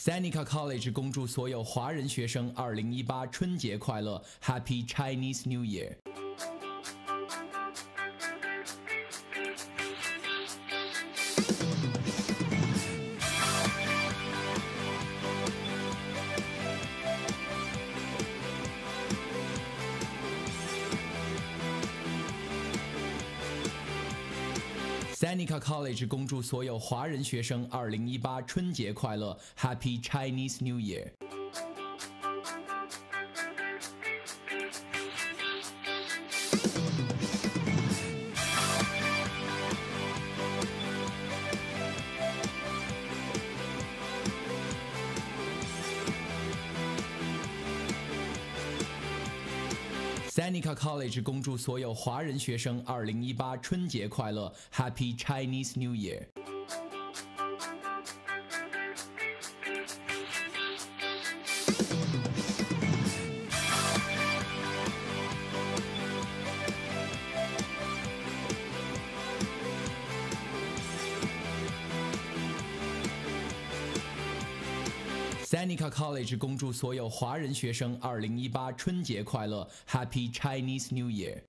Seneca College 恭祝所有华人学生2018春节快乐 ，Happy Chinese New Year！ Seneca College 恭祝所有华人学生2018春节快乐 ，Happy Chinese New Year！ Seneca College 恭祝所有华人学生2018春节快乐 ，Happy Chinese New Year！ Seneca College 恭祝所有华人学生2018春节快乐 ，Happy Chinese New Year！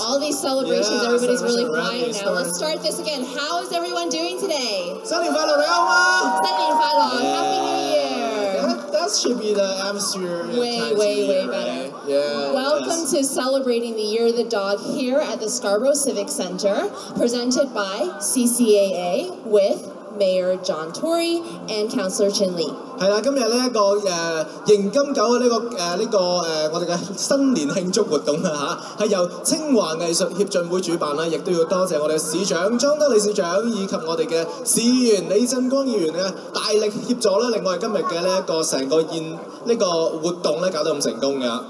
All these celebrations, everybody's really quiet now. Let's start this again. How is everyone doing today? 新年快樂，你好嗎？新年快樂 Happy New Year! That should be the atmosphere. Way better. Yeah. Welcome to celebrating the Year of the Dog here at the Scarborough Civic Centre, presented by CCAA with Mayor John Tory and Councillor Chin Lee. 係啦，今日呢一個迎金九嘅我哋嘅新年慶祝活動啦嚇，係由清華藝術協進會主辦啦，亦都要多謝我哋市長莊德理事長以及我哋嘅市議員李振光議員嘅大力協助啦，令我哋今日嘅呢一個成個活動咧搞到咁成功嘅。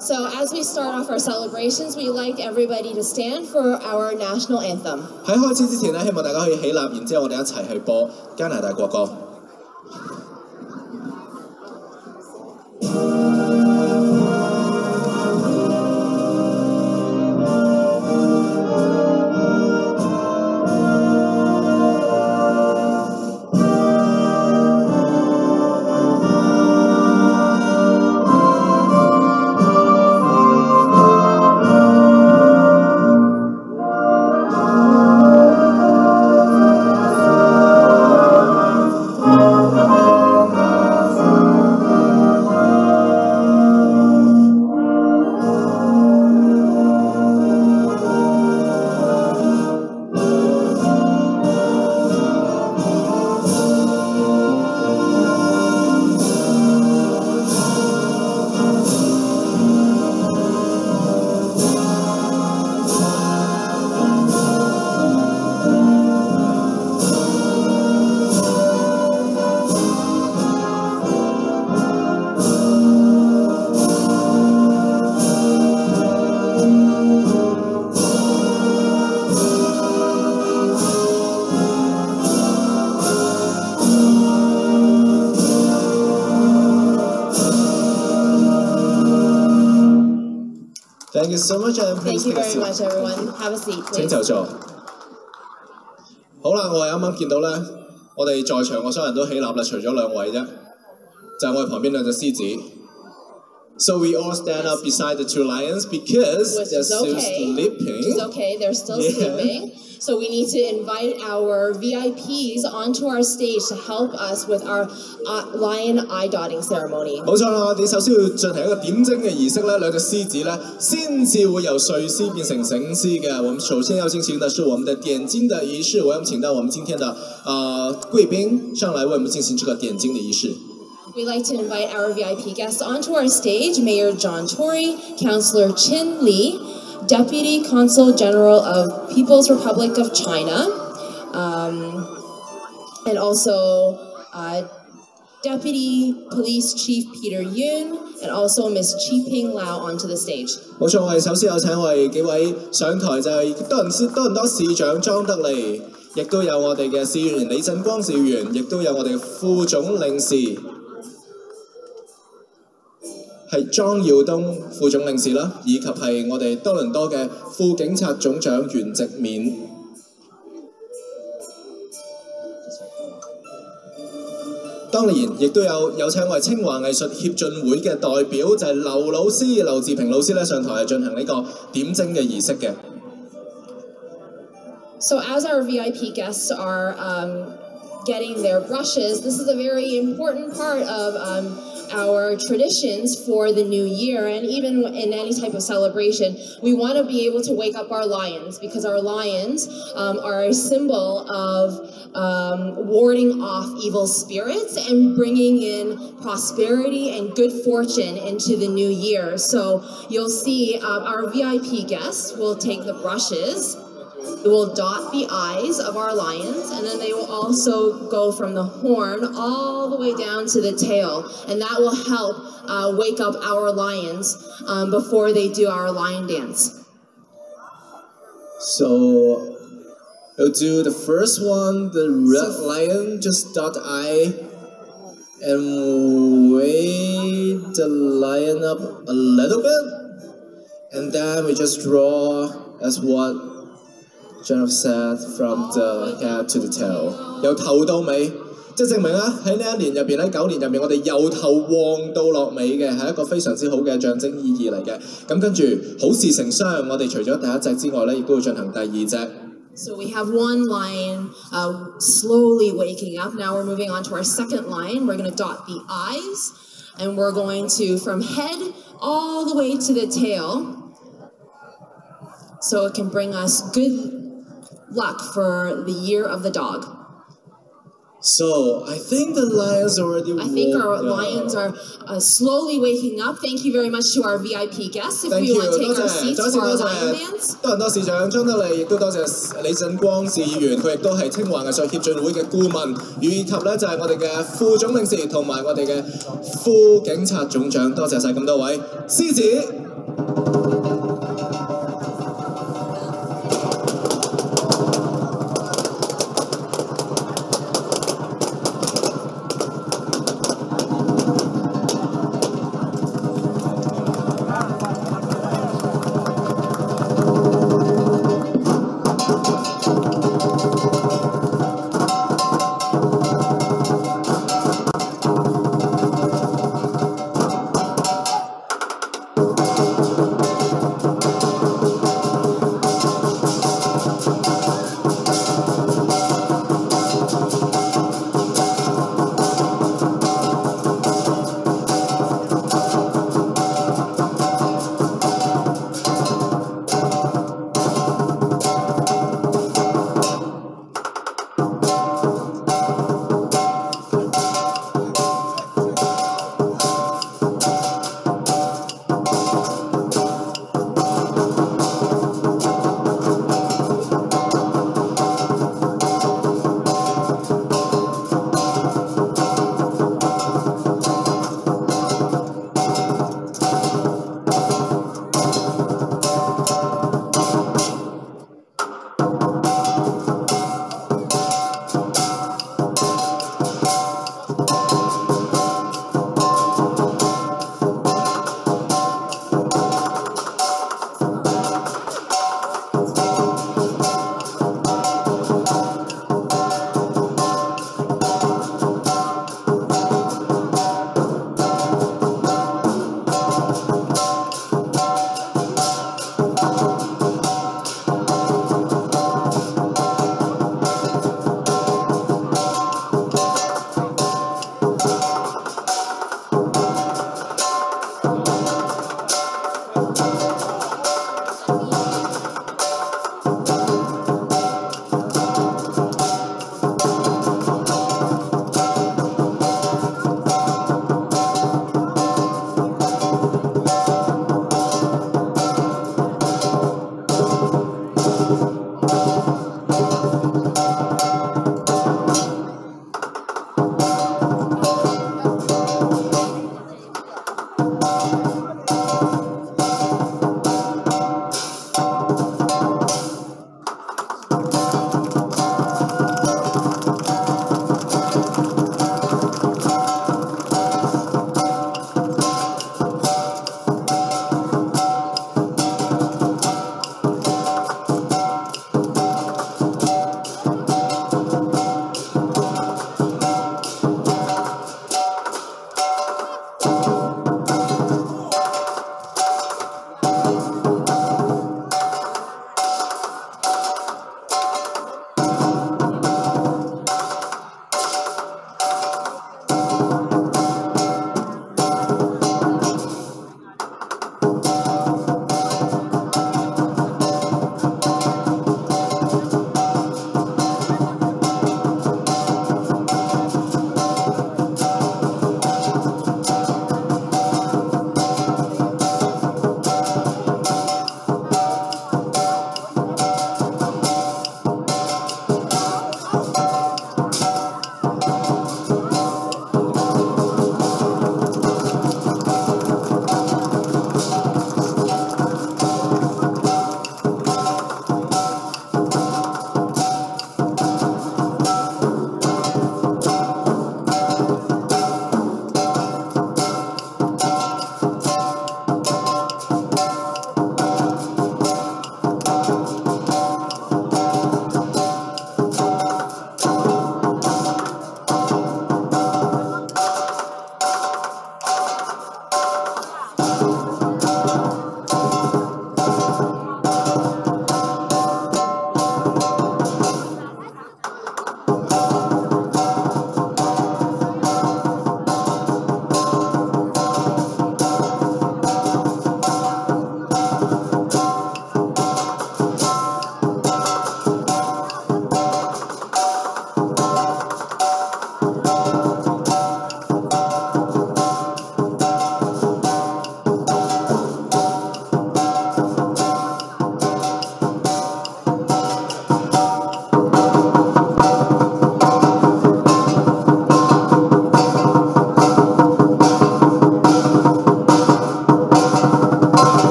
So as we start off our celebrations, we'd like everybody to stand for our national anthem. 喺開始之前咧，希望大家可以起立，然之後我哋一齊去播加拿大國歌。Thank you so much, and Thank you very much, everyone. Have a seat, 請 please. 就座。好啦，我哋啱啱見到咧，我哋在場嘅所有人都起立啦，除咗兩位啫，就係我哋旁邊兩隻獅子。So we all stand up beside the two lions because they're still sleeping. Which is okay, they're still sleeping. So we need to invite our VIPs onto our stage to help us with our lion eye dotting ceremony. 冇錯啦，我哋首先要進行一個點睛嘅儀式咧，兩隻獅子咧先至會由睡獅變成醒獅嘅。我們首先要進行的是我們的點睛的儀式，我要請到我們今天的貴賓上來為我們進行這個點睛的儀式。We'd like to invite our VIP guests onto our stage, Mayor John Tory, Councillor Chin Lee, Deputy Consul General of People's Republic of China, and also Deputy Police Chief Peter Yun, and also Miss Chi Ping Lau onto the stage. 冇錯，我哋首先有請我哋幾位上台就係多倫多市長莊德利，亦都有我哋嘅市議員李振光市議員，亦都有我哋嘅副總領事。係莊耀東副總領事啦，以及係我哋多倫多嘅副警察總長袁植勉。當然，亦都有請我哋清華藝術協進會嘅代表，就係劉老師、劉志平老師咧上台進行呢個點睛嘅儀式嘅。So as our VIP guests are getting their brushes, this is a very important part of our traditions for the new year, and even in any type of celebration, we want to be able to wake up our lions, because our lions are a symbol of warding off evil spirits and bringing in prosperity and good fortune into the new year. So you'll see our VIP guests will take the brushes. They will dot the eyes of our lions, and then they will also go from the horn all the way down to the tail, and that will help wake up our lions before they do our lion dance. So we'll do the first one, the red lion, just dot the eye and wake the lion up a little bit, and then we just draw as what Jennifer said from the head to the tail， 由頭到尾，即係證明啦喺呢一年入邊，喺9年入面，我哋由頭旺到落尾嘅，係一個非常之好嘅象徵意義嚟嘅。咁跟住好事成雙，我哋除咗第一隻之外咧，亦都會進行第二隻。So we have one lion slowly waking up. Now we're moving on to our second lion. We're going to dot the eyes, and we're going to from head all the way to the tail, so it can bring us good luck for the year of the dog. So I think the lions already. I think our lions are slowly waking up. Thank you very much to our VIP guests. If we want to take our seats for our lion dance. 多倫多市長莊德利，亦都多謝李振光市議員，佢亦都係清華藝術協進會嘅顧問，以及咧就係我哋嘅副總領事同埋我哋嘅副警察總長，多謝晒咁多位獅子。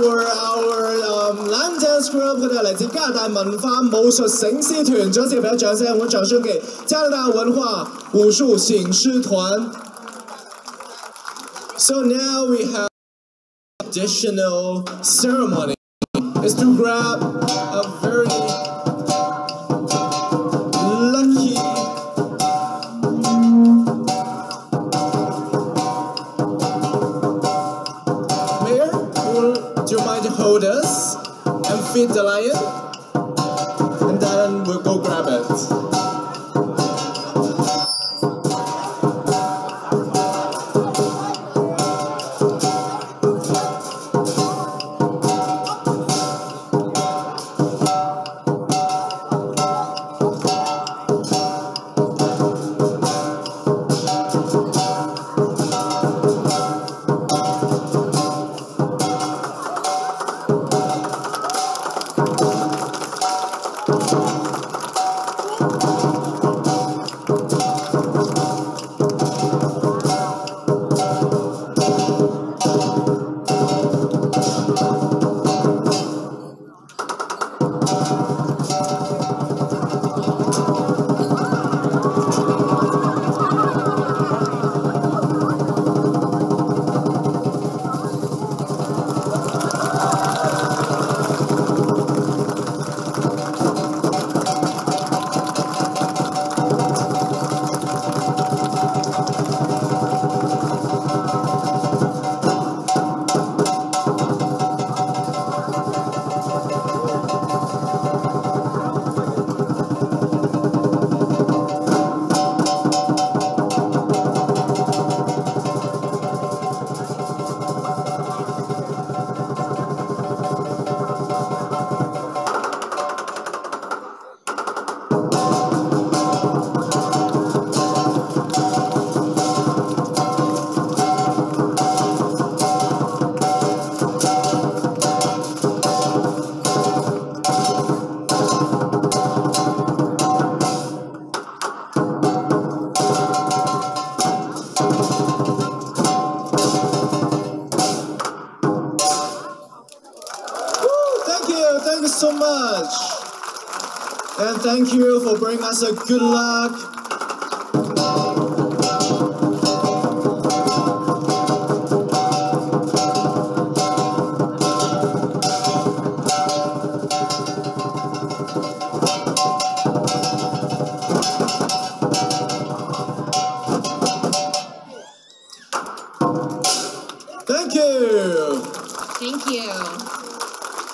for our Line Dance Group， 佢哋嚟自加拿大文化武術醒獅團，再次俾一掌聲，我們掌聲給加拿大文化武術醒獅團。So now we have additional ceremony is to grab a very lucky Mayor. Do you mind to hold us and feed the lion? And then we'll go grab it. Thank you so much. And thank you for bringing us a good luck. Thank you. Thank you.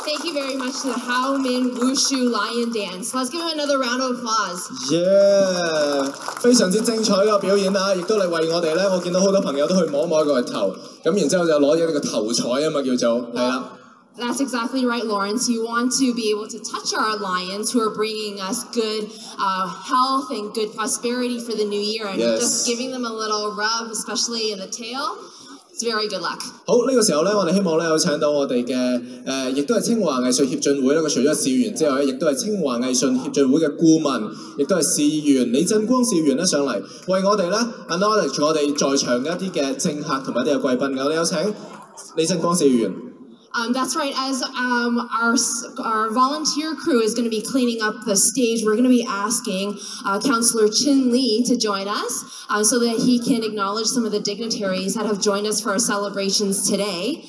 Thank you very much to the Hao Min Wushu Lion Dance. Let's give him another round of applause. Yeah， 非常之精彩嘅表演啊！亦都嚟為我哋咧，我見到好多朋友都去摸個頭，咁然之後就攞咗呢個頭彩啊嘛，叫做係啦。That's exactly right, Lawrence. You want to be able to touch our lions who are bringing us good health and good prosperity for the new year, and just giving them a little rub, especially in the tail. It's very good luck. 好，呢個時候咧，我哋希望咧有請到我哋嘅亦都係清華藝術協進會咧，佢除咗係市議員之外咧，亦都係清華藝術協進會嘅顧問，亦都係市議員李振光市議員咧上嚟，為我哋咧 acknowledge 我哋在場嘅一啲嘅政客同埋一啲嘅貴賓嘅，我哋有請李振光市議員。That's right. As our volunteer crew is going to be cleaning up the stage, we're going to be asking Councillor Chin Lee to join us so that he can acknowledge some of the dignitaries that have joined us for our celebrations today.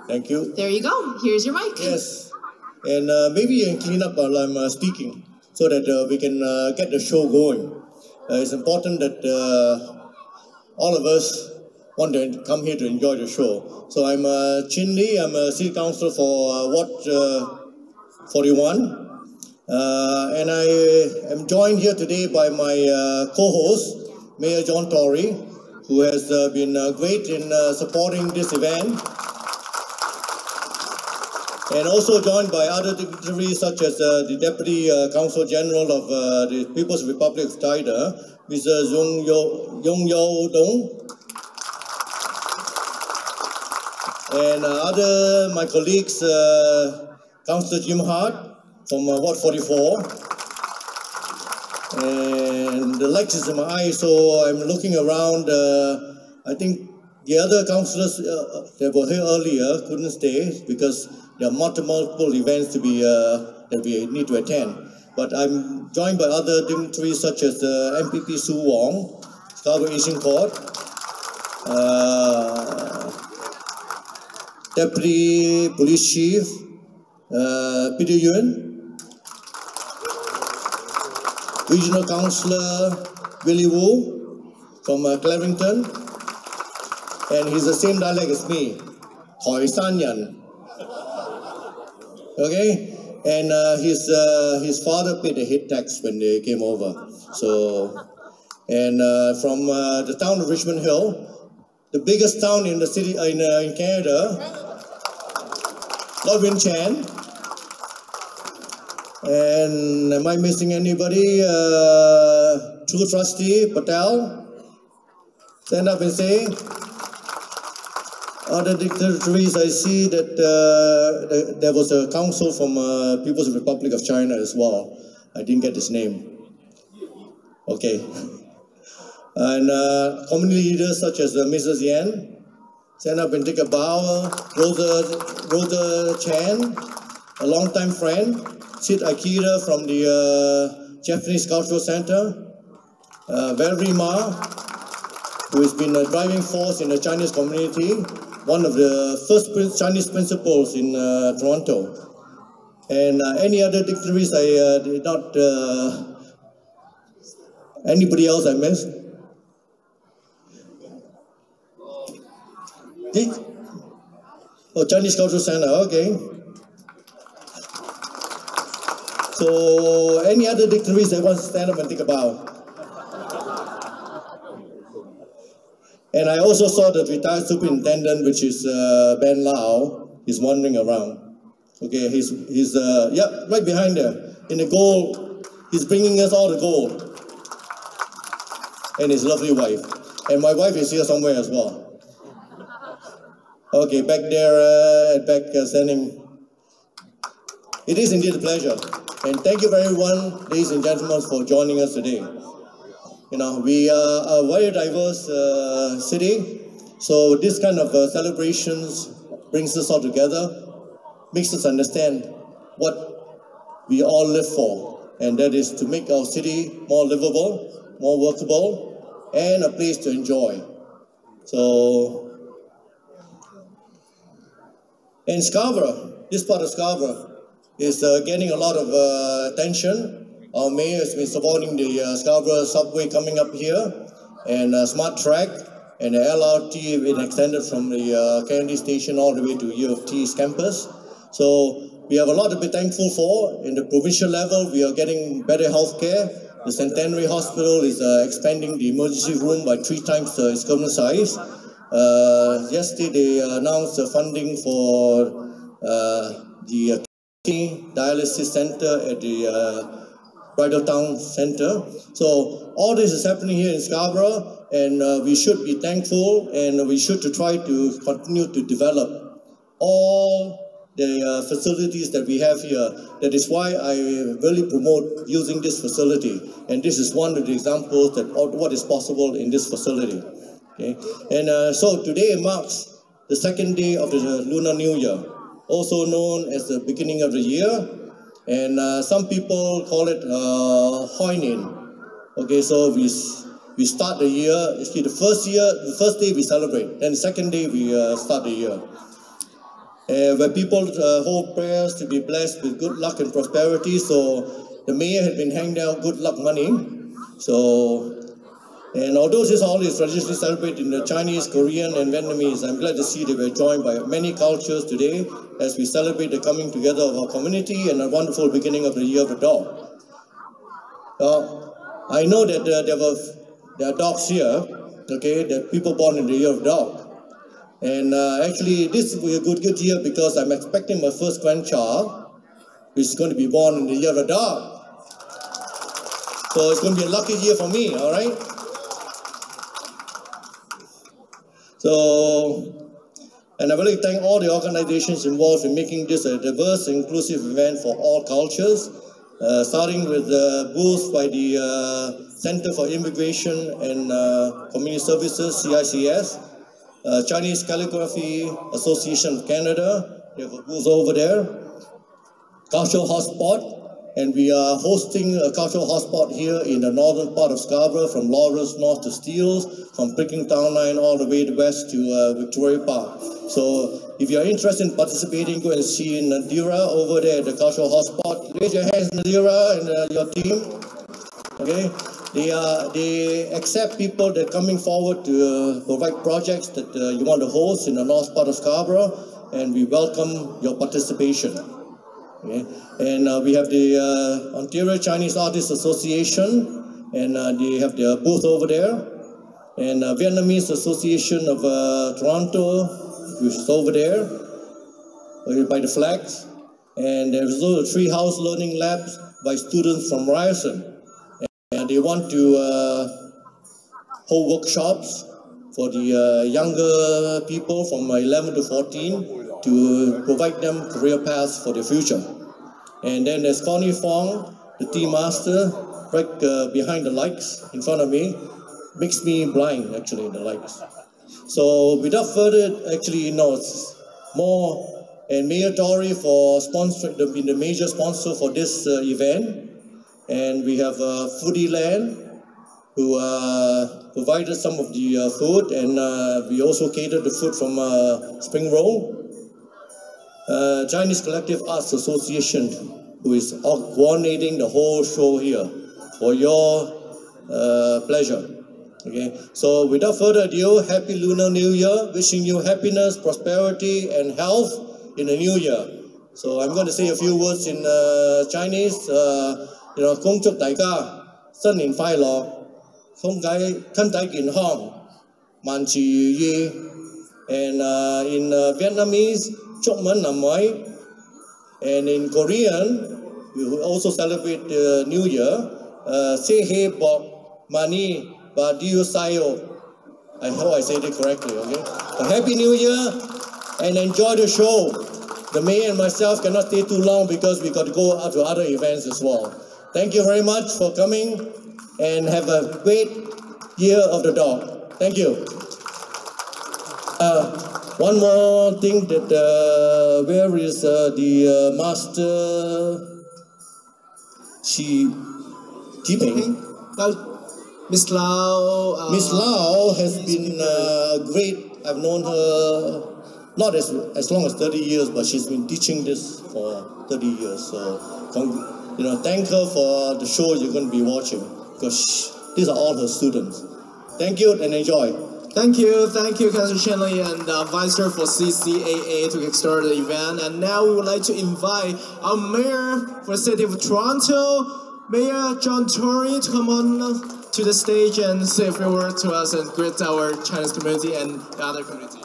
Thank you. There you go. Here's your mic. Yes. And maybe you can clean up while I'm speaking so that we can get the show going. It's important that all of us want to come here to enjoy the show. So I'm Chin Lee, I'm a city councillor for Ward 41. And I am joined here today by my co-host, Mayor John Tory, who has been great in supporting this event. And also joined by other dignitaries such as the Deputy Council General of the People's Republic of China, Mr. Yong Yo Dong. And my colleagues, Councillor Jim Hart from Ward 44. And the light is in my eye, so I'm looking around. I think the other councillors that were here earlier couldn't stay because there are multiple events to be that we need to attend. But I'm joined by other dignitaries such as MPP Su Wong, Scarborough Asian Court, Deputy Police Chief Peter Yuen, Regional Councillor Willie Wu from Cleverington, and he's the same dialect as me, Hoi San Yan. Okay, and his father paid the head tax when they came over. So, and from the town of Richmond Hill, the biggest town in the city in Canada, Lord Win Chan. And am I missing anybody? True Trustee Patel, stand up and say. Other dignitaries, I see that there was a council from People's Republic of China as well. I didn't get his name. Okay. And community leaders such as Mrs. Yan, stand up and take a bow. Rosa Chan, a longtime friend. Sid Akira from the Japanese Cultural Center. Valerie Ma, who has been a driving force in the Chinese community, one of the first Chinese principals in Toronto. And any other dignitaries I did not, anybody else I missed? Oh, Chinese Cultural Center, okay. So any other dignitaries that want to stand up and take a bow? And I also saw the retired superintendent, which is Ben Lau, is wandering around. Okay, he's yeah, right behind there. In the gold, he's bringing us all the gold. And his lovely wife. And my wife is here somewhere as well. Okay, back there, standing. It is indeed a pleasure. And thank you everyone, ladies and gentlemen, for joining us today. You know, we are a very diverse city, so this kind of celebrations brings us all together, makes us understand what we all live for, and that is to make our city more livable, more workable, and a place to enjoy. So, in Scarborough, this part of Scarborough is getting a lot of attention. Our mayor has been supporting the Scarborough subway coming up here, and Smart Track, and the LRT been extended from the Kennedy Station all the way to U of T's campus. So we have a lot to be thankful for. In the provincial level, we are getting better health care. The Centenary Hospital is expanding the emergency room by 3 times its current size. Yesterday, they announced the funding for the dialysis center at the Bridal Town Center. So all this is happening here in Scarborough, and we should be thankful, and we should try to continue to develop all the facilities that we have here. That is why I really promote using this facility, and this is one of the examples that of what is possible in this facility. Okay, and so today marks the 2nd day of the Lunar New Year, also known as the beginning of the year. And some people call it Hoinin. Okay, so we start the year. Actually, the first day we celebrate, then the 2nd day we start the year. Where people hold prayers to be blessed with good luck and prosperity. So the mayor had been handing out good luck money. So, and although this holiday is traditionally celebrated in the Chinese, Korean, and Vietnamese, I'm glad to see that we're joined by many cultures today as we celebrate the coming together of our community and a wonderful beginning of the Year of the Dog. I know that there are dogs here, okay, that people born in the Year of the Dog. And actually, this will be a good year because I'm expecting my first grandchild, which is going to be born in the Year of the Dog. So it's going to be a lucky year for me, all right? So, and I really thank all the organizations involved in making this a diverse, inclusive event for all cultures, starting with the booth by the Center for Immigration and Community Services, CICS, Chinese Calligraphy Association of Canada. They have a booth over there. Cultural Hotspot. And we are hosting a cultural hotspot here in the northern part of Scarborough, from Lawrence north to Steeles, from Picking Town Line all the way west to Victoria Park. So if you are interested in participating, go and see Nadira over there at the cultural hotspot. Raise your hands, Nadira, and your team. Okay, they accept people that are coming forward to provide projects that you want to host in the north part of Scarborough, and we welcome your participation. Okay. And we have the Ontario Chinese Artists Association, and they have their booth over there. And Vietnamese Association of Toronto, which is over there, by the flags. And there's also a Treehouse Learning Labs by students from Ryerson. And they want to hold workshops for the younger people from 11 to 14 to provide them career paths for their future. And then there's Connie Fong, the tea master, right behind the lights in front of me. Makes me blind, actually, the lights. So without further, more, and Mayor Tory for sponsoring, being the major sponsor for this event. And we have Foodie Land, who provided some of the food, and we also catered the food from Spring Roll. Chinese Collective Arts Association, who is coordinating the whole show here for your pleasure. Okay, so without further ado, Happy Lunar New Year, wishing you happiness, prosperity, and health in the new year. So I'm going to say a few words in Chinese. 恭祝大家新年快樂，身體健康，萬事如意。And in Vietnamese, chúc mừng năm mới. And in Korean, we will also celebrate the New Year. Sehe bok mani và diu sayo. I hope I said it correctly, okay? A Happy New Year and enjoy the show. The mayor and myself cannot stay too long because we got to go out to other events as well. Thank you very much for coming and have a great Year of the Dog. Thank you. One more thing that where is the master Ping? Miss Lau. Miss Lau has been great. I've known her not as long as 30 years, but she's been teaching this for 30 years. So thank her for the show you're going to be watching, because these are all her students. Thank you and enjoy. Thank you, Councillor Shanley and Vice Chair for CCAA to kickstart the event. And now we would like to invite our Mayor for the City of Toronto, Mayor John Tory, to come on to the stage and say a few words to us and greet our Chinese community and the other community.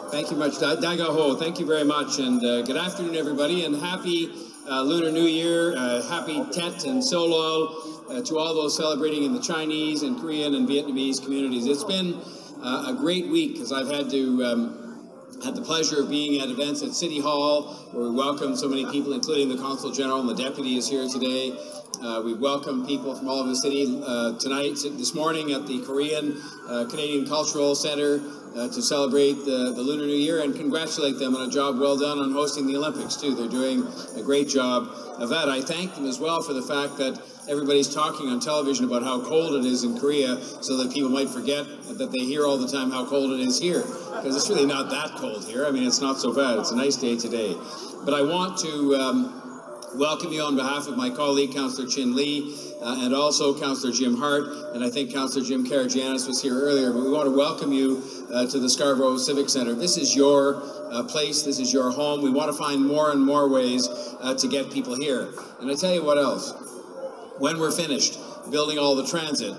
Thank you much, Daiga Ho. Thank you very much, and good afternoon, everybody, and happy Lunar New Year, happy Tet and Solol to all those celebrating in the Chinese and Korean and Vietnamese communities. It's been a great week because I've had the pleasure of being at events at City Hall where we welcome so many people, including the Consul General, and the Deputy is here today. We welcome people from all over the city this morning at the Korean Canadian Cultural Centre to celebrate the Lunar New Year and congratulate them on a job well done on hosting the Olympics too. They're doing a great job of that. I thank them as well for the fact that everybody's talking on television about how cold it is in Korea so that people might forget that they hear all the time how cold it is here, because it's really not that cold here. I mean, it's not so bad. It's a nice day today. But I want to welcome you on behalf of my colleague, Councillor Chin Lee, and also Councillor Jim Hart, and I think Councillor Jim Karagianis was here earlier, but we want to welcome you to the Scarborough Civic Centre. This is your place, this is your home. We want to find more and more ways to get people here. And I tell you what else, when we're finished building all the transit,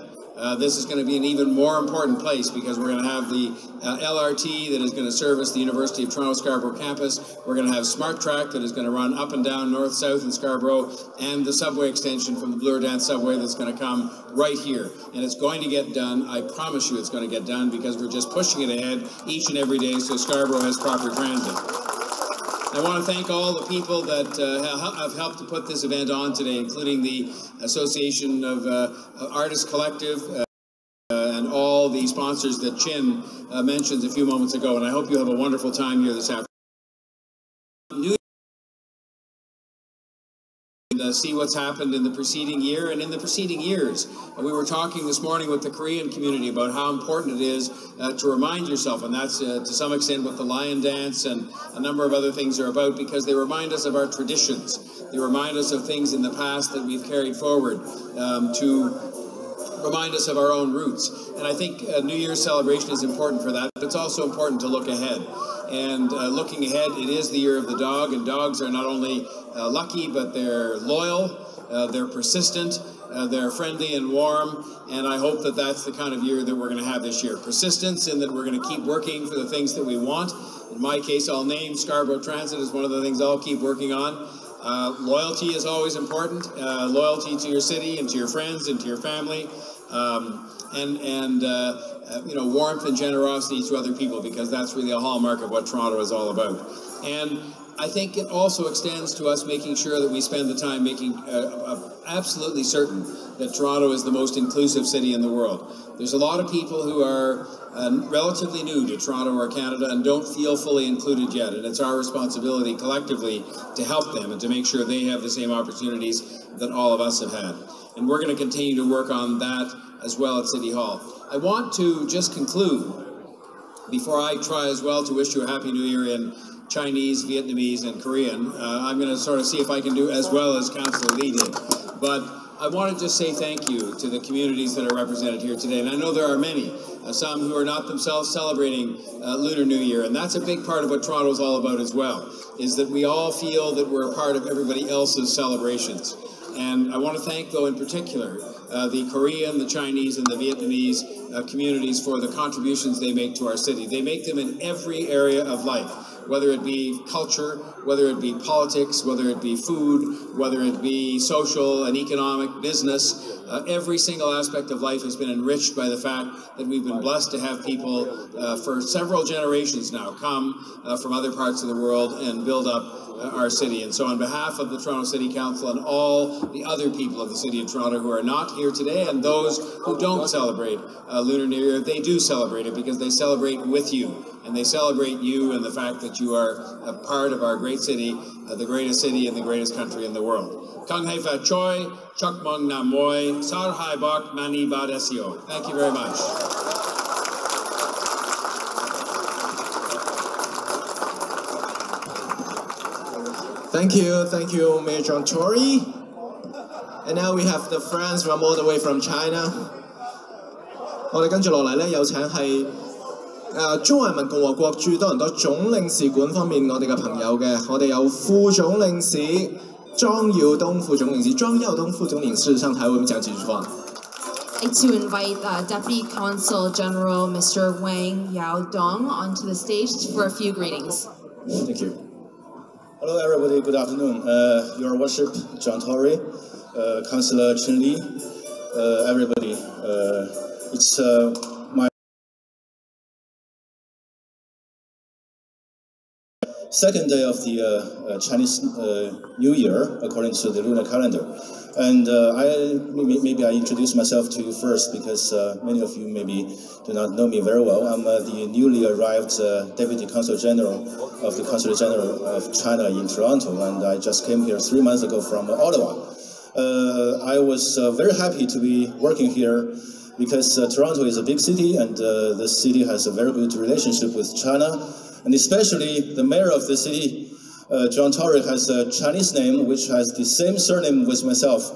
this is going to be an even more important place because we're going to have the LRT that is going to service the University of Toronto Scarborough campus. We're going to have Smart Track that is going to run up and down north, south in Scarborough, and the subway extension from the Bloor Dance subway that's going to come right here. And it's going to get done. I promise you it's going to get done because we're just pushing it ahead each and every day so Scarborough has proper transit. I want to thank all the people that have helped to put this event on today, including the Association of Artists Collective and all all the sponsors that Chin mentioned a few moments ago, and I hope you have a wonderful time here this afternoon. See what's happened in the preceding year and in the preceding years. We were talking this morning with the Korean community about how important it is to remind yourself, and that's to some extent what the lion dance and a number of other things are about, because they remind us of our traditions. They remind us of things in the past that we've carried forward to remind us of our own roots. And I think New Year's celebration is important for that, but it's also important to look ahead. And looking ahead, it is the year of the dog, and dogs are not only lucky, but they're loyal, they're persistent, they're friendly and warm, and I hope that that's the kind of year that we're going to have this year. Persistence in that we're going to keep working for the things that we want. In my case, I'll name Scarborough Transit as one of the things I'll keep working on. Loyalty is always important, loyalty to your city and to your friends and to your family, you know, warmth and generosity to other people, because that's really a hallmark of what Toronto is all about. And I think it also extends to us making sure that we spend the time making absolutely certain that Toronto is the most inclusive city in the world. There's a lot of people who are relatively new to Toronto or Canada and don't feel fully included yet, and it's our responsibility collectively to help them and to make sure they have the same opportunities that all of us have had. And we're going to continue to work on that as well at City Hall. I want to just conclude, before I try as well to wish you a Happy New Year in Chinese, Vietnamese, and Korean. I'm going to sort of see if I can do as well as Councillor Lee did. But I want to just say thank you to the communities that are represented here today. And I know there are many, some who are not themselves celebrating Lunar New Year. And that's a big part of what Toronto is all about as well, is that we all feel that we're a part of everybody else's celebrations. And I want to thank, though, in particular, the Korean, the Chinese, and the Vietnamese communities for the contributions they make to our city. They make them in every area of life, whether it be culture, whether it be politics, whether it be food, whether it be social and economic business. Every single aspect of life has been enriched by the fact that we've been blessed to have people for several generations now come from other parts of the world and build up our city. And so on behalf of the Toronto City Council and all the other people of the City of Toronto who are not here today, and those who don't celebrate Lunar New Year, they do celebrate it because they celebrate with you. And they celebrate you and the fact that you are a part of our great city, the greatest city in the greatest country in the world. Kang Hei Fa Choi, Chok Mong Nam Moi, Sar Hai Bok Mani Ba Desio. Thank you very much. Thank you, Mayor John Tory. And now we have the friends from all the way from China. 我哋跟住落嚟咧，有請係中華人民共和國駐多倫多總領事館方面我哋嘅朋友嘅，我哋有副總領事莊耀東副總領事莊耀東副總領事上台為我們講幾句話。I'd like to invite Deputy Consul General Mr. Wang Yaodong onto the stage for a few greetings. Thank you. Hello, everybody. Good afternoon. Your Worship, John Tory, Councillor Chen Li, everybody. It's my second day of the Chinese New Year, according to the lunar calendar. And maybe I introduce myself to you first because many of you maybe do not know me very well. I'm the newly arrived Deputy Consul General of the Consulate General of China in Toronto, and I just came here 3 months ago from Ottawa. I was very happy to be working here because Toronto is a big city, and the city has a very good relationship with China, and especially the mayor of the city, John Tory, has a Chinese name which has the same surname with myself.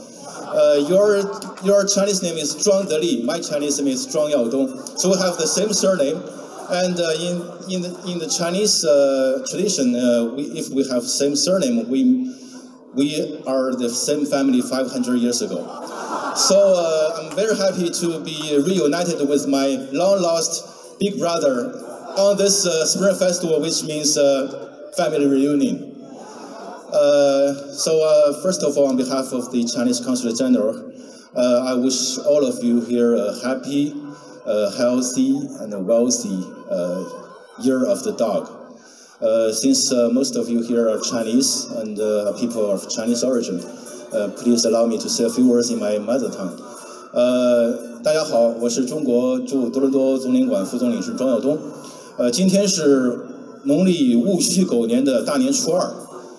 Your Chinese name is Zhuang Deli. My Chinese name is Zhuang Yaodong. So we have the same surname. And in the Chinese tradition, if we have same surname, we are the same family 500 years ago. So I'm very happy to be reunited with my long-lost big brother on this Spring Festival, which means family reunion. So first of all, on behalf of the Chinese Consulate General, I wish all of you here a happy, healthy, and a wealthy Year of the Dog. Since most of you here are Chinese and people of Chinese origin, please allow me to say a few words in my mother tongue. 大家好，我是中国驻多伦多总领馆副总领事庄耀东。今天是农历戊戌狗年的大年初二，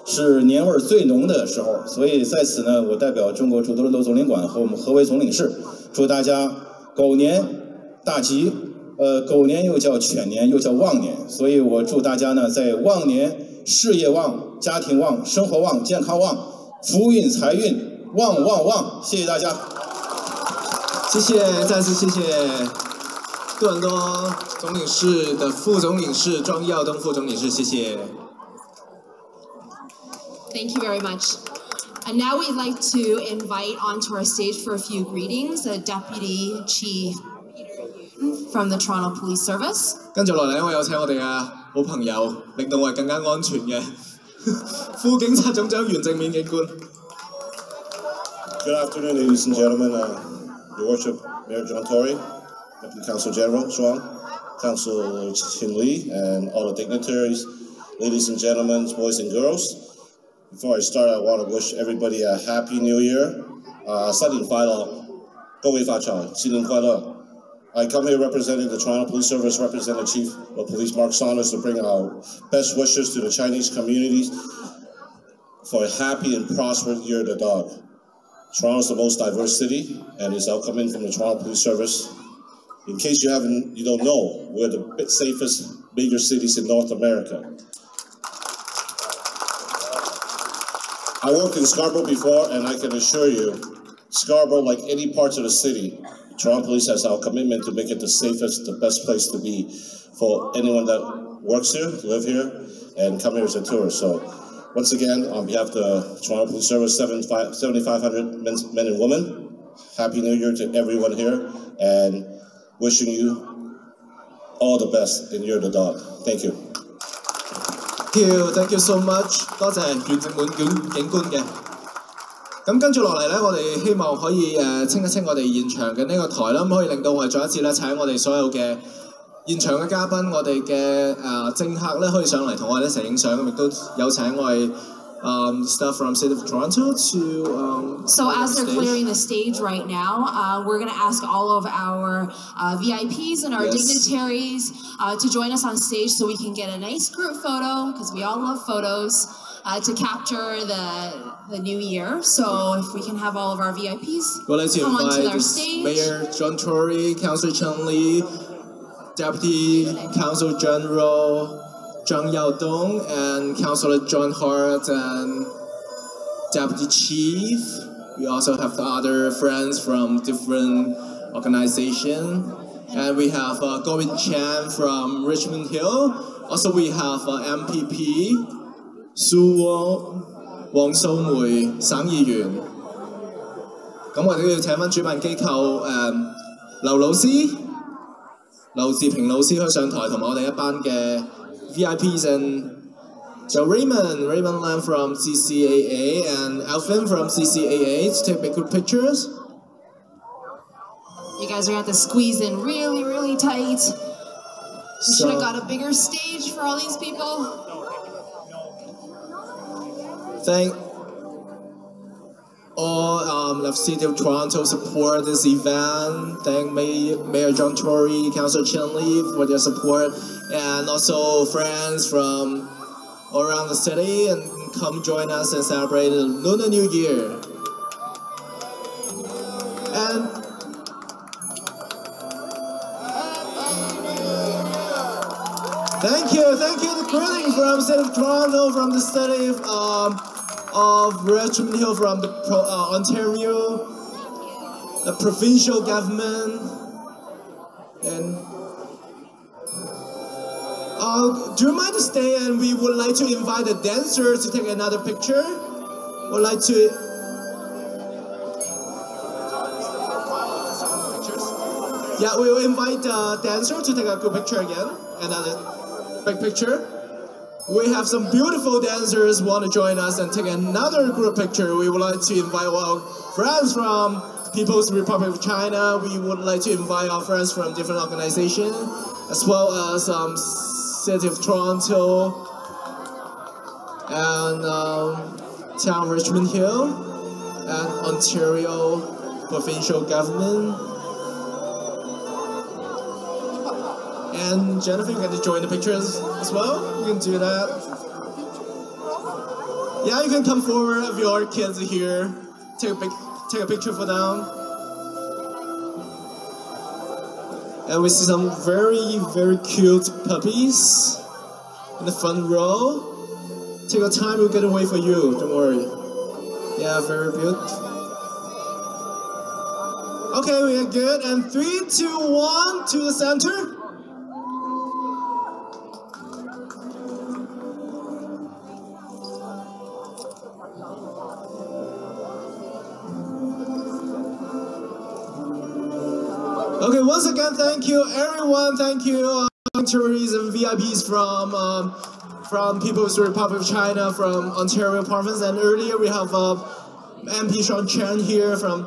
是年味最浓的时候，所以在此呢，我代表中国驻多伦多总领馆和我们何为总领事，祝大家狗年大吉。狗年又叫犬年，又叫旺年，所以我祝大家呢，在旺年事业旺、家庭旺、生活旺、健康旺、福运财运旺旺旺！谢谢大家。谢谢，再次谢谢多伦多总领事的副总领事庄耀东副总领事，谢谢。Thank you very much. And now we'd like to invite onto our stage for a few greetings, the Deputy Chief from the Toronto Police Service. 跟住落嚟，我有請我哋嘅好朋友，令到我哋更加安全嘅副警察總長袁正勉警官。Good afternoon, ladies and gentlemen. Your Worship, Mayor John Tory, Deputy Councillor General Xuan, Councillor Chin Lee, and all the dignitaries, ladies and gentlemen, boys and girls. Before I start, I want to wish everybody a happy New Year. 新年快樂，各位發財，新年快樂。I come here representing the Toronto Police Service, representing Chief of Police Mark Saunders, to bring our best wishes to the Chinese communities for a happy and prosperous Year of the Dog. Toronto is the most diverse city, and it's outcoming from the Toronto Police Service. In case you don't know, we're the safest major cities in North America. I worked in Scarborough before, and I can assure you, Scarborough, like any parts of the city, Toronto Police has our commitment to make it the safest, the best place to be for anyone that works here, live here, and come here as a tourist. So, once again, on behalf of the Toronto Police Service, 7,500 men and women, Happy New Year to everyone here, and wishing you all the best in Year of the Dog. Thank you. Thank you so much. 多謝袁正滿警官嘅。咁跟住落嚟咧，我哋希望可以清一清我哋現場嘅呢個台啦，咁可以令到我哋再一次咧請我哋所有嘅現場嘅嘉賓，我哋嘅政客咧可以上嚟同我哋一齊影相，咁亦都有請我哋stuff from City of Toronto to So as they're clearing the stage right now, we're going to ask all of our VIPs and our dignitaries to join us on stage so we can get a nice group photo, because we all love photos, to capture the new year. So if we can have all of our VIPs come onto our stage. Mayor John Tory, Councillor Chen Lee, Deputy Council General Zhang Yaodong, and Councillor John Hart, and Deputy Chief. We also have the other friends from different organizations. And we have Govin Chan from Richmond Hill. Also we have MPP Su Wang Soumui 省議員。咁我哋都要請返主辦機構劉老師、劉志平老師去上台，同埋我哋一班嘅 VIPs and so Raymond Lam from CCAA and Alvin from CCAA to take big pictures. You guys are going to have to squeeze in really, really tight. We should have got a bigger stage for all these people. Thank all of City of Toronto support this event. Thank Mayor John Tory, Councillor Chen Lee for their support, and also friends from all around the city, and come join us and celebrate the Lunar New Year. And thank you, the greeting from City of Toronto, from the city of Richmond Hill, from the Ontario, the provincial government, and do you mind to stay? And we would like to invite the dancers to take another picture. Would like to. Yeah, we will invite the dancer to take a good picture again. Another big picture. We have some beautiful dancers who want to join us and take another group picture. We would like to invite our friends from People's Republic of China. We would like to invite our friends from different organizations, as well as City of Toronto and Town Richmond Hill and Ontario provincial government. And Jennifer, you can join the pictures as well. You can do that. Yeah, you can come forward if your kids are here. Take a picture for them. And we see some very, very cute puppies in the front row. Take your time, we'll get away for you, don't worry. Yeah, very good. Okay, we are good. And 3, 2, 1, to the center. Okay, once again, thank you everyone. Thank you Tories and VIPs from People's Republic of China, from Ontario province. And earlier we have MP Sean Chen here from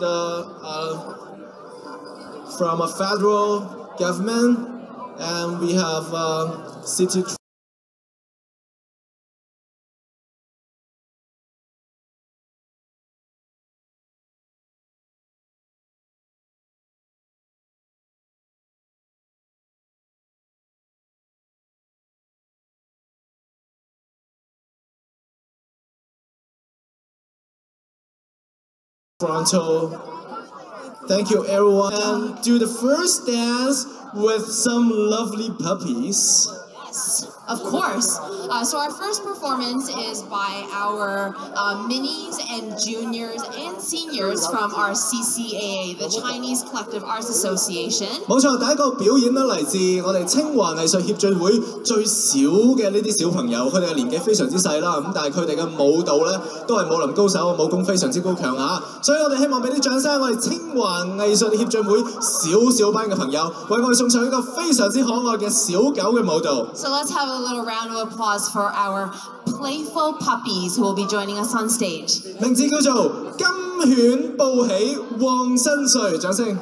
a federal government, and we have City. Toronto. Thank you everyone. And do the first dance with some lovely puppies. Yes, of course. So our first performance is by our minis and juniors and seniors from our CCAA, the Chinese Collective Arts Association. 冇錯，第一個表演咧嚟自我哋清華藝術協進會最小嘅呢啲小朋友，佢哋嘅年紀非常之細啦，咁但係佢哋嘅舞蹈咧都係武林高手，武功非常之高強啊！所以我哋希望俾啲掌聲，我哋清華藝術協進會小班嘅朋友，為我哋送上一個非常之可愛嘅小狗嘅舞蹈。So let's have a little round of applause for our playful puppies who will be joining us on stage. 名字叫做金犬報喜旺新歲，掌聲！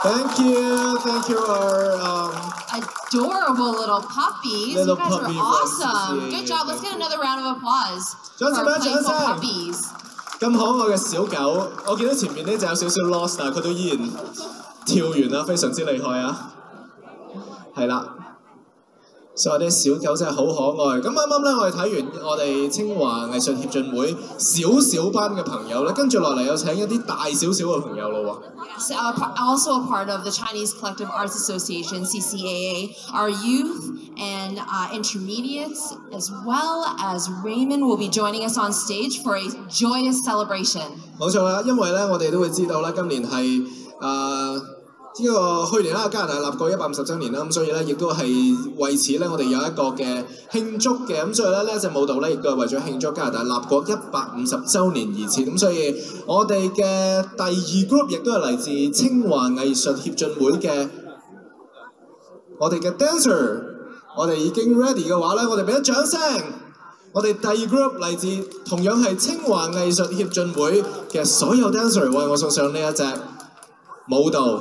Thank you, our adorable little puppies. Little You guys puppy are awesome. voices. Good job. Let's get another round of applause for 掌聲 our 掌 playful 聲 puppies. 咁可愛嘅小狗，我見到前面呢就有少少 lost，但係佢都依然跳完啦，非常之厲害啊！係啦。所以啲小狗真係好可愛。咁啱啱咧，我哋睇完我哋清華藝術協進會小班嘅朋友咧，跟住落嚟又請一啲大少少嘅朋友咯喎。Yes, also a part of the Chinese Collective Arts Association, CCAA, our youth and intermediates, as well as Raymond, will be joining us on stage for a joyous celebration. 冇錯啦，因為咧我哋都會知道咧，今年係呢個去年啦，加拿大立國150週年啦，咁所以咧亦都係為此咧，我哋有一個嘅慶祝嘅，咁所以咧呢一隻舞蹈咧亦都係為咗慶祝加拿大立國150週年而設，咁所以我哋嘅第二 group 亦都係嚟自清華藝術協進會嘅我哋嘅 dancer， 我哋已經 ready 嘅話咧，我哋俾啲掌聲。我哋第二 group 嚟自同樣係清華藝術協進會嘅所有 dancer 為我送上呢一隻舞蹈。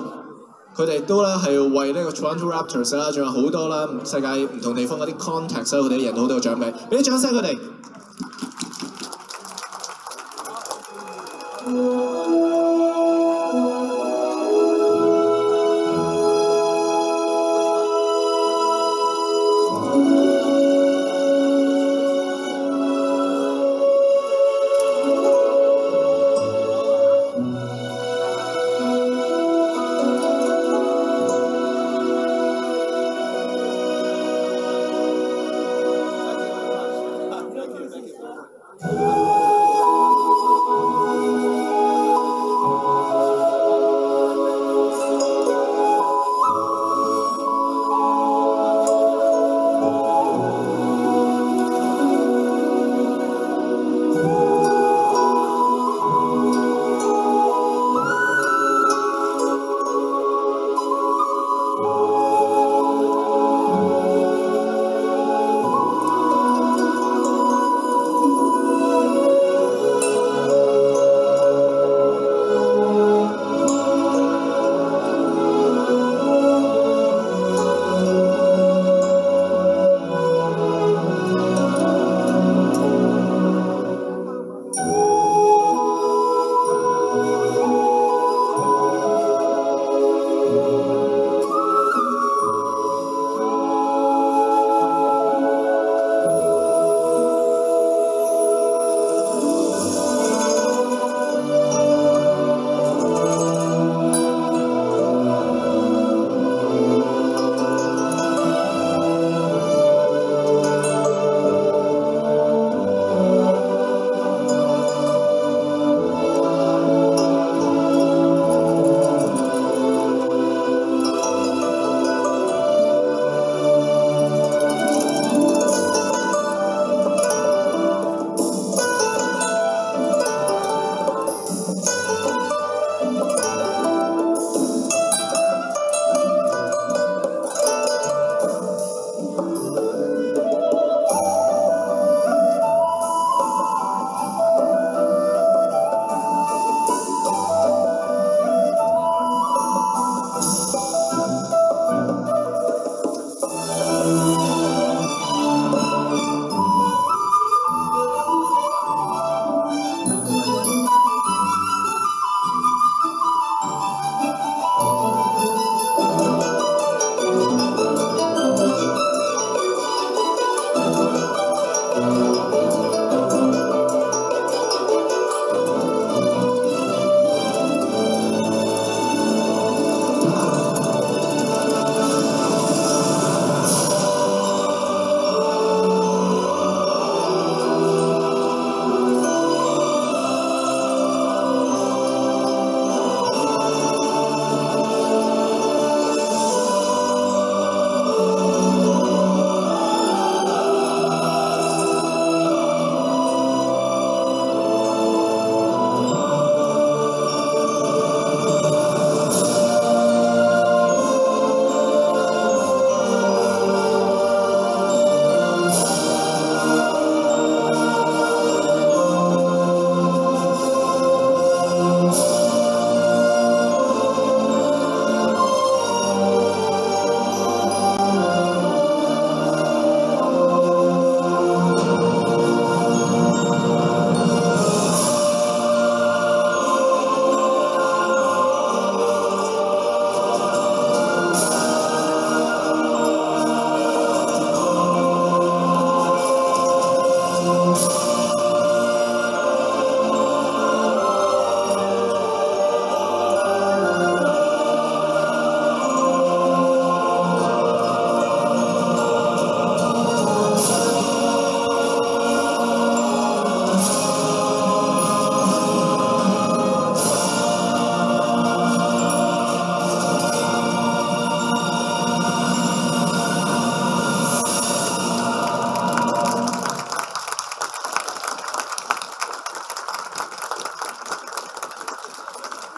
佢哋都咧係為呢個 Toronto Raptors 啦，仲有好多啦世界唔同地方嗰啲 context 啦，佢哋贏到好多獎品，俾啲掌聲佢哋。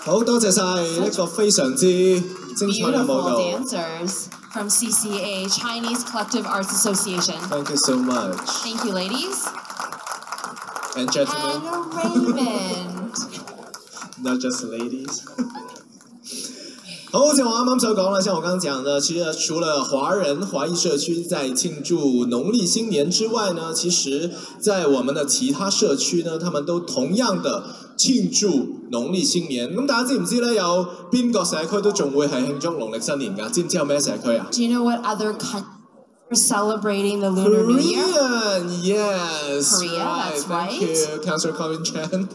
好多謝晒一個非常之精彩嘅舞蹈。Beautiful dancers from CCA Chinese Collective Arts Association. Thank you so much. Thank you, ladies. And gentlemen. And Raymond. Not just ladies. 好，像我啱啱所講啦，像我剛剛講的，其實除了華裔社區在慶祝農曆新年之外呢，其實在我們的其他社區呢，他們都同樣的慶祝農曆新年。咁大家知唔知咧？有邊個社區都仲會係慶祝農曆新年㗎？知唔知有咩社區啊 Do you know what other countries are celebrating the Lunar New Year? Korean, yes. Korea, that's right. Thank you, Councillor Colin Chan.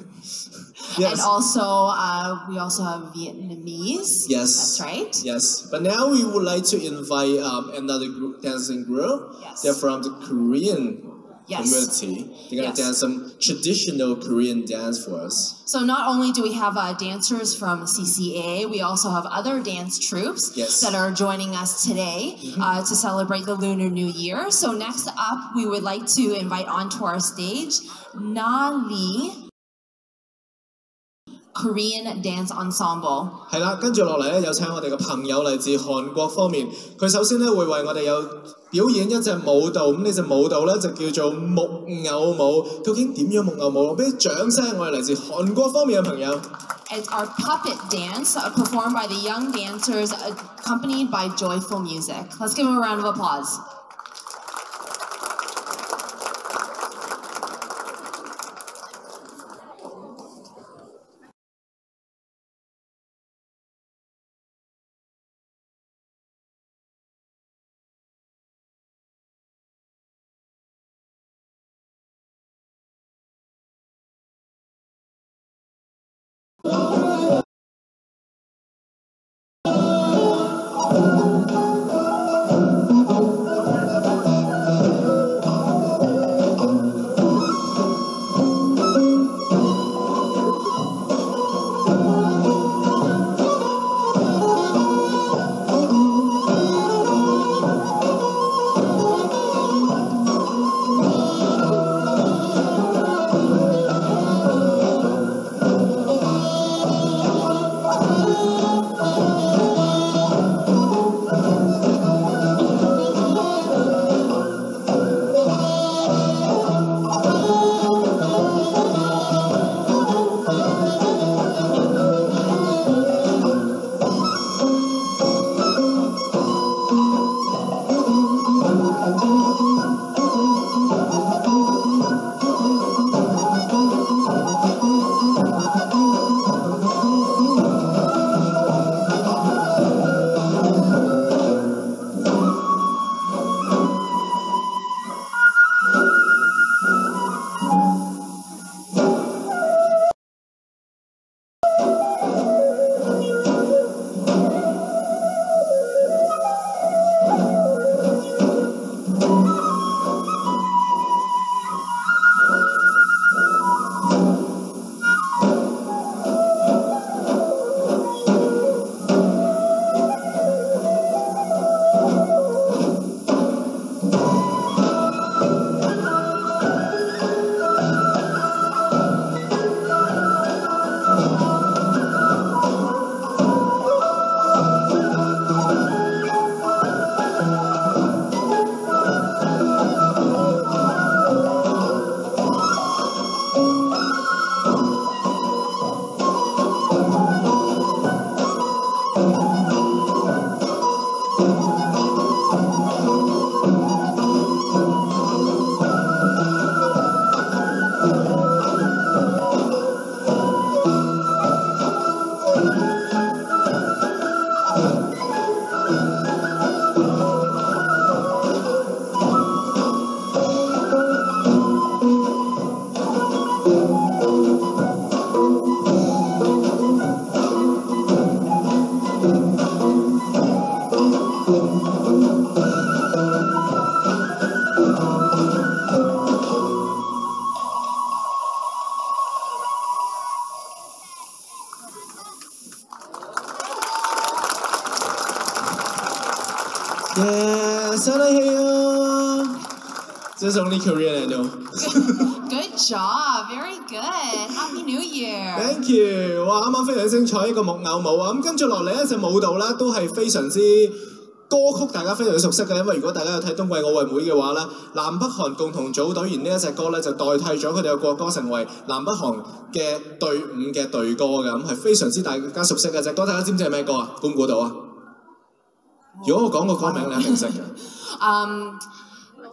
Yes. And also, we also have Vietnamese. Yes. That's right. Yes. But now we would like to invite another dancing group. Yes. They're from the Korean community. They're going to dance some traditional Korean dance for us. So not only do we have dancers from CCA, we also have other dance troupes that are joining us today to celebrate the Lunar New Year. So next up, we would like to invite onto our stage Nali Korean Dance Ensemble. 係啦，跟住落嚟咧，有請我哋嘅朋友嚟自韓國方面。佢首先咧會為我哋有表演一隻舞蹈，咁呢隻舞蹈咧就叫做木偶舞。究竟點樣木偶舞？俾啲掌聲，我哋嚟自韓國方面嘅朋友。It's our puppet dance performed by the young dancers accompanied by joyful music. Let's give them a round of applause. Yeah, 真係啊！Just only Korean I know. Good job. Very good. Happy New Year. Thank you。哇，啱啱非常精彩一個木偶舞啊！咁跟住落嚟一隻舞蹈啦，都係非常之歌曲大家非常熟悉嘅，因為如果大家有睇冬季奧運會嘅話咧，南北韓共同組隊完呢一隻歌咧，就代替咗佢哋嘅國歌，成為南北韓嘅隊伍嘅隊歌嘅，咁係非常之大家熟悉嘅隻歌。大家知唔知係咩歌啊？估唔估到啊？如果我講個歌名，你一定識嘅。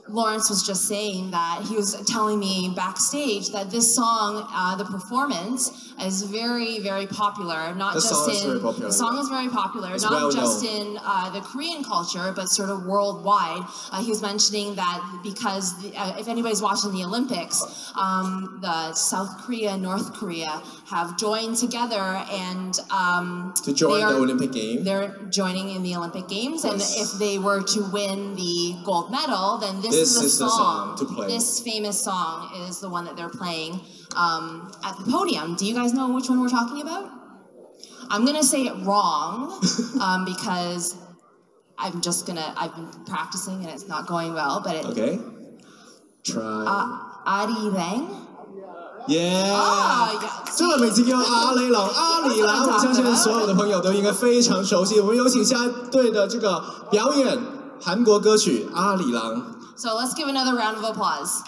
Lawrence was just saying that he was telling me backstage that this song, the performance, is very, very popular. Not just in the song is very popular, it's not well just known. in the Korean culture, but sort of worldwide. He was mentioning that because if anybody's watching the Olympics, the South Korea and North Korea have joined together and to join the Olympic Games. They're joining in the Olympic Games, and if they were to win the gold medal, then this is the song to play. This famous song is the one that they're playing at the podium. Do you guys know which one we're talking about? I'm gonna say it wrong because I've been practicing and it's not going well. But okay, try. Arirang. Yeah. 这个名字叫阿里郎，阿里郎，我相信所有的朋友都应该非常熟悉。我们有请下一队的这个表演韩国歌曲《阿里郎》。So let's give another round of applause.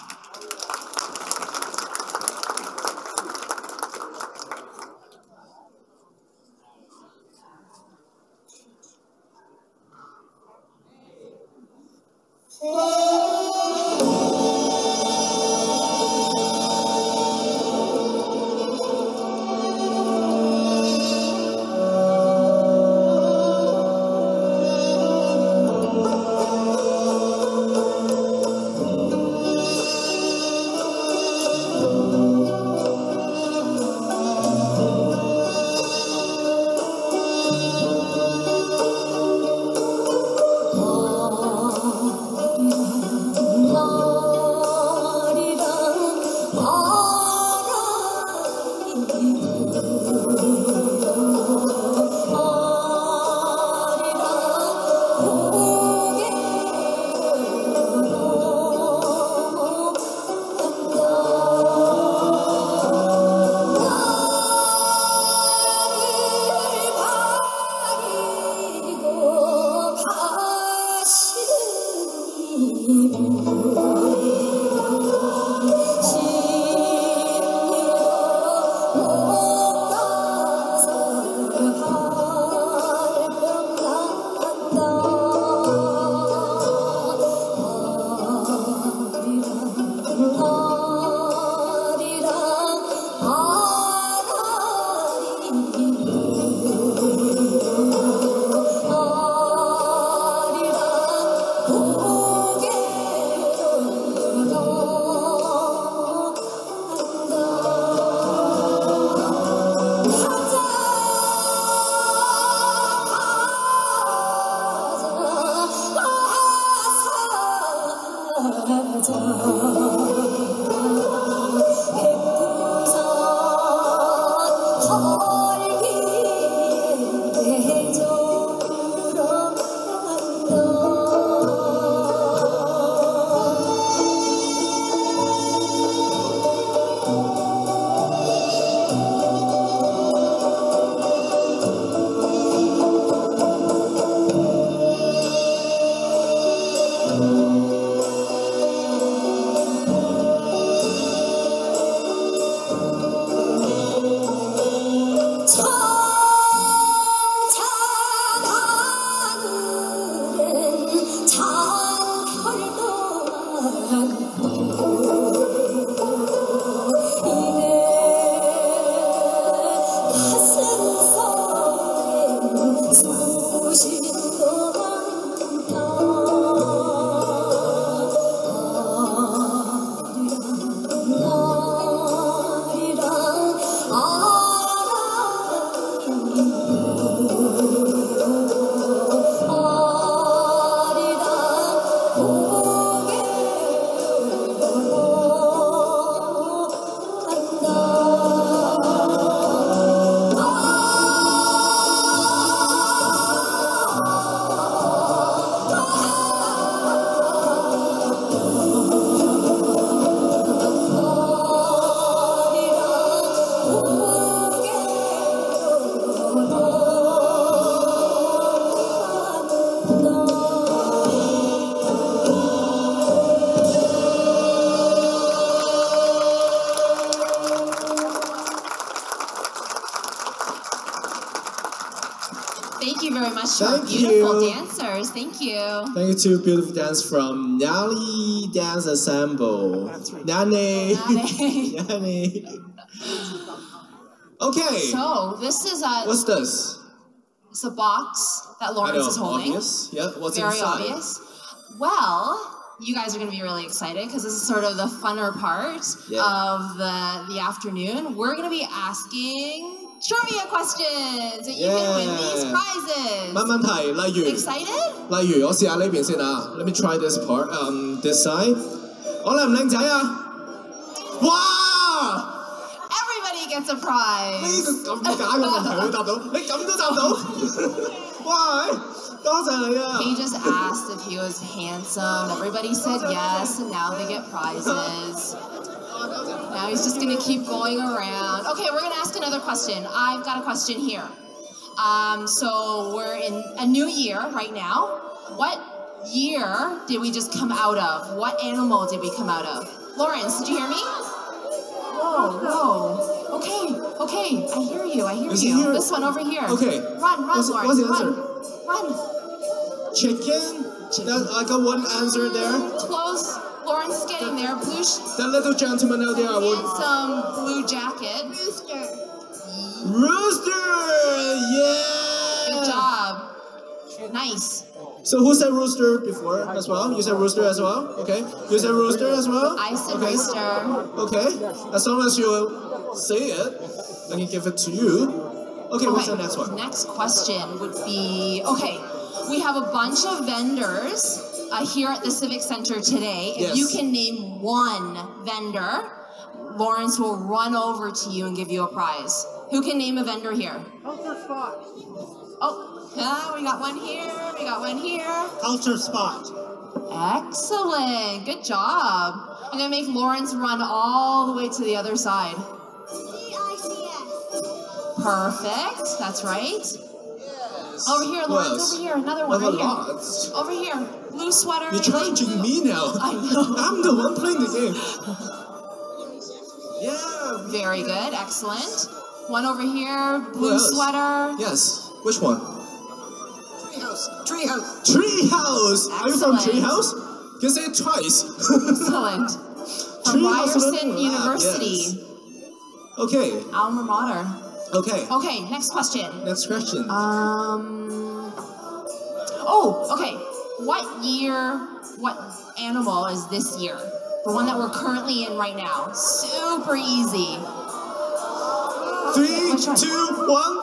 Thank you very much to our Thank beautiful you. dancers. Thank you. Thank you to beautiful dance from Nally Dance Ensemble. Nani. Nani. Okay. So this is What's this? it's a box that Lawrence is holding. Obvious. Yeah. What's Very inside? obvious. Well, you guys are going to be really excited because this is sort of the funner part of the afternoon. We're going to be asking trivia questions, and you can win these prizes. 問問題，例如 Excited? 例如我試下呢邊先啊。Let me try this part. This side. 我靚唔靚仔啊？哇！ Everybody gets a prize. 呢個咁假嘅問題佢答到，你咁都答到？哇！多謝你啊！ He just asked if he was handsome. Everybody said yes, and now they get prizes. Now he's just gonna keep going around. Okay, we're gonna ask another question. I've got a question here. So we're in a new year right now. What year did we just come out of? What animal did we come out of? Lawrence, did you hear me? Whoa. Okay, I hear you, Is he here? This one over here. Okay. Run, What's the Lawrence, answer? run. Chicken? I got one answer there. Close. Lawrence is getting there. That little gentleman out there. Handsome blue jacket. Rooster! Yeah! Good job. Nice. So who said rooster before as well? You said rooster as well? Okay. You said rooster as well? I said okay. rooster. Okay. As long as you say it, I can give it to you. Okay, what's the next one? Next question would be, okay, we have a bunch of vendors here at the Civic Center today. If you can name one vendor, Lawrence will run over to you and give you a prize. Who can name a vendor here? Culture Spot. Oh, we got one here, we got one here. Culture Spot. Excellent, good job. I'm gonna make Lawrence run all the way to the other side. Perfect, that's right. Yes. Over here, Lawrence, over here, another one right here. Over here, blue sweater. You're challenging me now. I know. I'm the one playing the game. Yeah. Very good, excellent. One over here, blue sweater. Yes. Which one? Treehouse. Treehouse. Are you from Excellent. Treehouse? You can say it twice. Excellent. From Treehouse Ryerson Lunar. University. Yes. Okay. Alma mater. Okay. Okay, next question. Next question. Okay. What animal is this year? The one that we're currently in right now. Super easy. 3, Which one? 2, 1.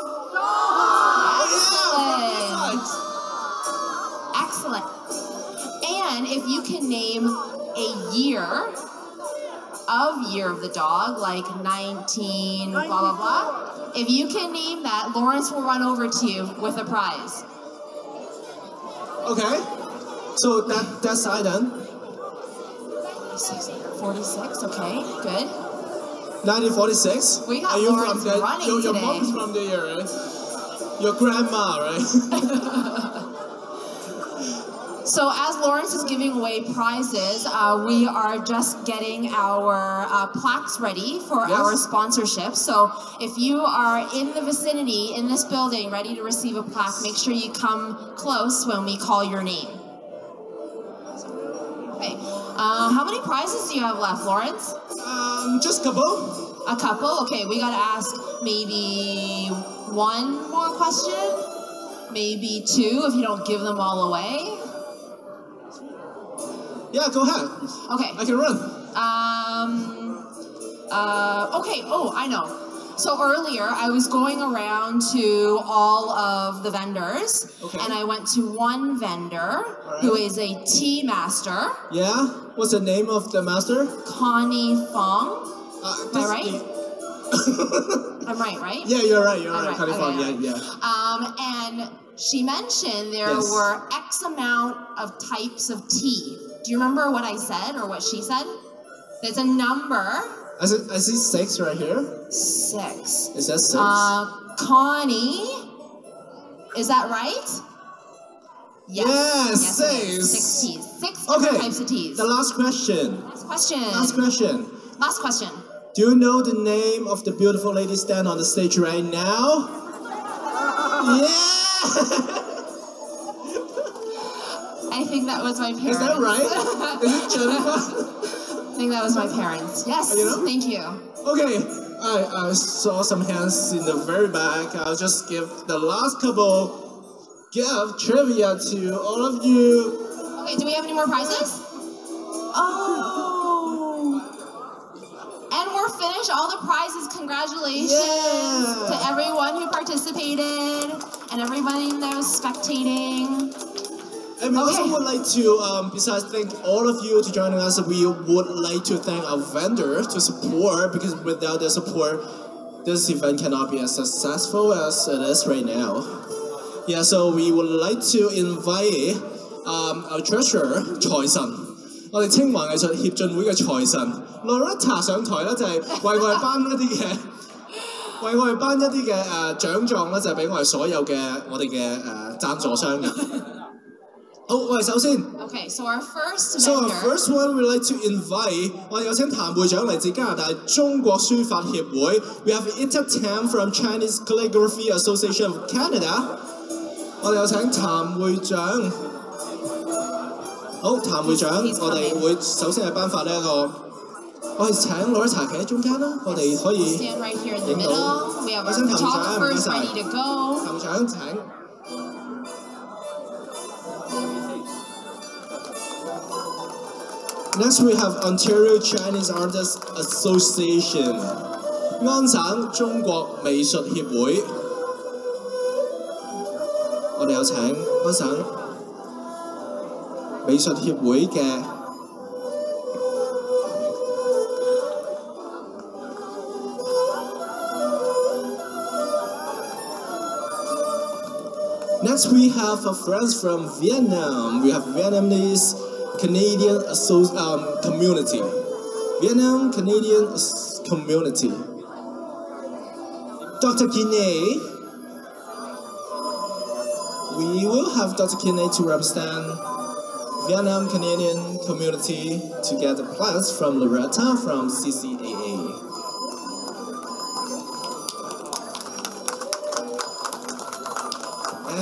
Excellent. And if you can name a year of the dog, like 19, blah, blah, blah. If you can name that, Lawrence will run over to you with a prize. Okay. So that side then. 46, okay, good. 1946. We got Are you Lawrence from the, running your today. mom's from there, right? Your grandma, right? So as Lawrence is giving away prizes, we are just getting our plaques ready for our sponsorship. So if you are in the vicinity, in this building, ready to receive a plaque, make sure you come close when we call your name. Okay. How many prizes do you have left, Lawrence? Just a couple. A couple? Okay, we gotta ask maybe one more question, maybe two if you don't give them all away. Yeah, go ahead. Okay. I can run. Okay, I know. So earlier, I was going around to all of the vendors, and I went to one vendor who is a tea master. Yeah? What's the name of the master? Connie Fong. Am I right? I'm right? Yeah, you're right. Connie Okay, Fong, yeah. yeah. And she mentioned there were X amount of types of tea. Do you remember what I said or what she said? There's a number. I see 6 right here. 6. Is that 6? Connie, is that right? Yes. Yes, 6. 6 teas. 6 different types of teas. The last question. Last question. Do you know the name of the beautiful lady standing on the stage right now? Yeah! I think that was my parents. Is that right? Is it Jennifer? I think that was my parents. Yes, You know? thank you. Okay, I saw some hands in the very back. I'll just give the last couple gift trivia to all of you. Okay, do we have any more prizes? Oh. And we're finished. All the prizes. Congratulations to everyone who participated and everybody that was spectating. And we also would like to, besides thank all of you to joining us, we would like to thank our vendor to support, because without their support, this event cannot be as successful as it is right now. Yeah, so we would like to invite our treasurer 財神，我哋清華藝術協進會嘅財神 Loretta 上台咧，就係為我哋頒一啲嘅，為我哋頒一啲嘅獎狀咧，就係俾我哋所有嘅我哋嘅贊助商人。好，我哋首先。Okay, so our first So our vendor. first one we like to invite 我哋有請譚會長嚟自加拿大中國書法協會。We have Ita Tam from Chinese Calligraphy Association of Canada。我哋有請譚會長。好，譚會長，我哋會首先係頒發呢一個，我哋請攞一茶企喺中間啦，我哋可以 Stand right here in the 影到。middle. We have 我 our 請譚會長，唔該 photographers 晒。 ready to go. 譚會長請。Next we have Ontario Chinese Artists Association 安省中國美術協會，我哋有請安省美術協會嘅Next we have friends from Vietnam. We have Vietnamese Canadian community. Vietnam Canadian community. Dr. Kinney. We will have Dr. Kinney to represent Vietnam Canadian community to get the plans from Loretta from CCAA.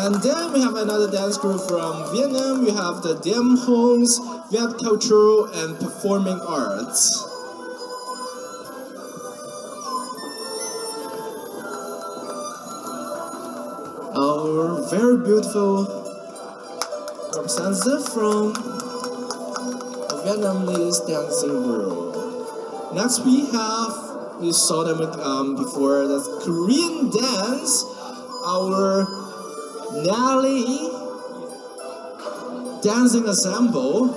And then we have another dance group from Vietnam. We have the Diem Homes, Viet Cultural and Performing Arts. Our very beautiful representative from a Vietnamese dancing group. Next we saw them before, that's Korean dance. Our Nally dancing ensemble.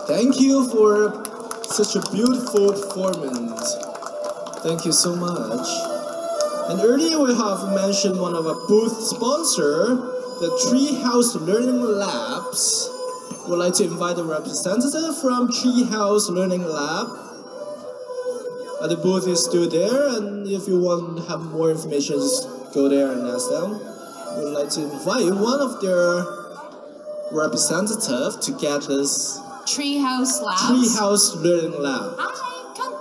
Thank you for such a beautiful performance. Thank you so much. And earlier we have mentioned one of our booth sponsor, the Treehouse Learning Labs. We'd like to invite a representative from Treehouse Learning Lab. The booth is still there, and if you want to have more information, just go there and ask them. We'd like to invite one of their representatives to get this Treehouse Labs. Treehouse Learning Lab. Hi, come.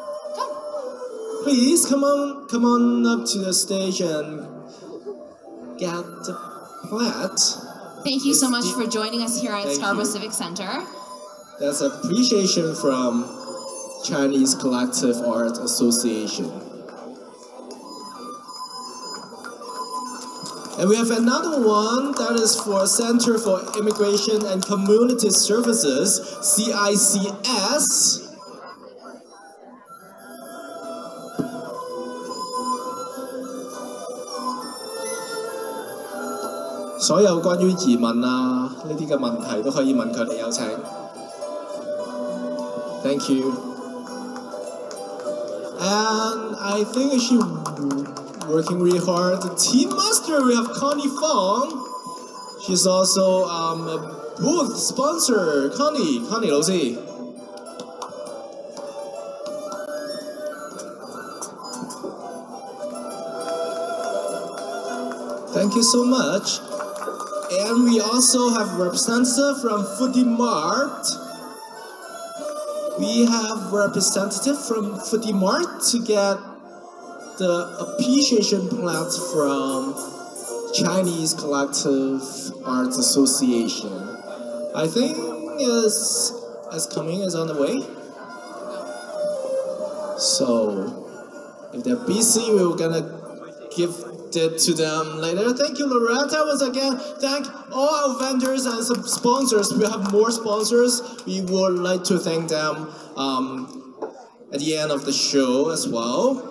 Please come on up to the stage and get the plat. Thank you so much for joining us here at Thank Scarborough you. Civic Center. That's appreciation from Chinese Collective Art Association. And we have another one that is for Center for Immigration and Community Services, CICS. .所有關於移民啊呢啲嘅問題都可以問佢哋，有請。Thank you. And I think she's working really hard. The team master, we have Connie Fong. She's also a booth sponsor. Connie 老師。Thank you so much. And we also have a representative from Foodie Mart. we have representative from Footy Mart to get the appreciation plant from Chinese Collective Arts Association. I think is on the way. So if they're busy, we're gonna give it to them later. Thank you, Loretta, once again. Thank all our vendors and some sponsors. We have more sponsors. We would like to thank them at the end of the show as well.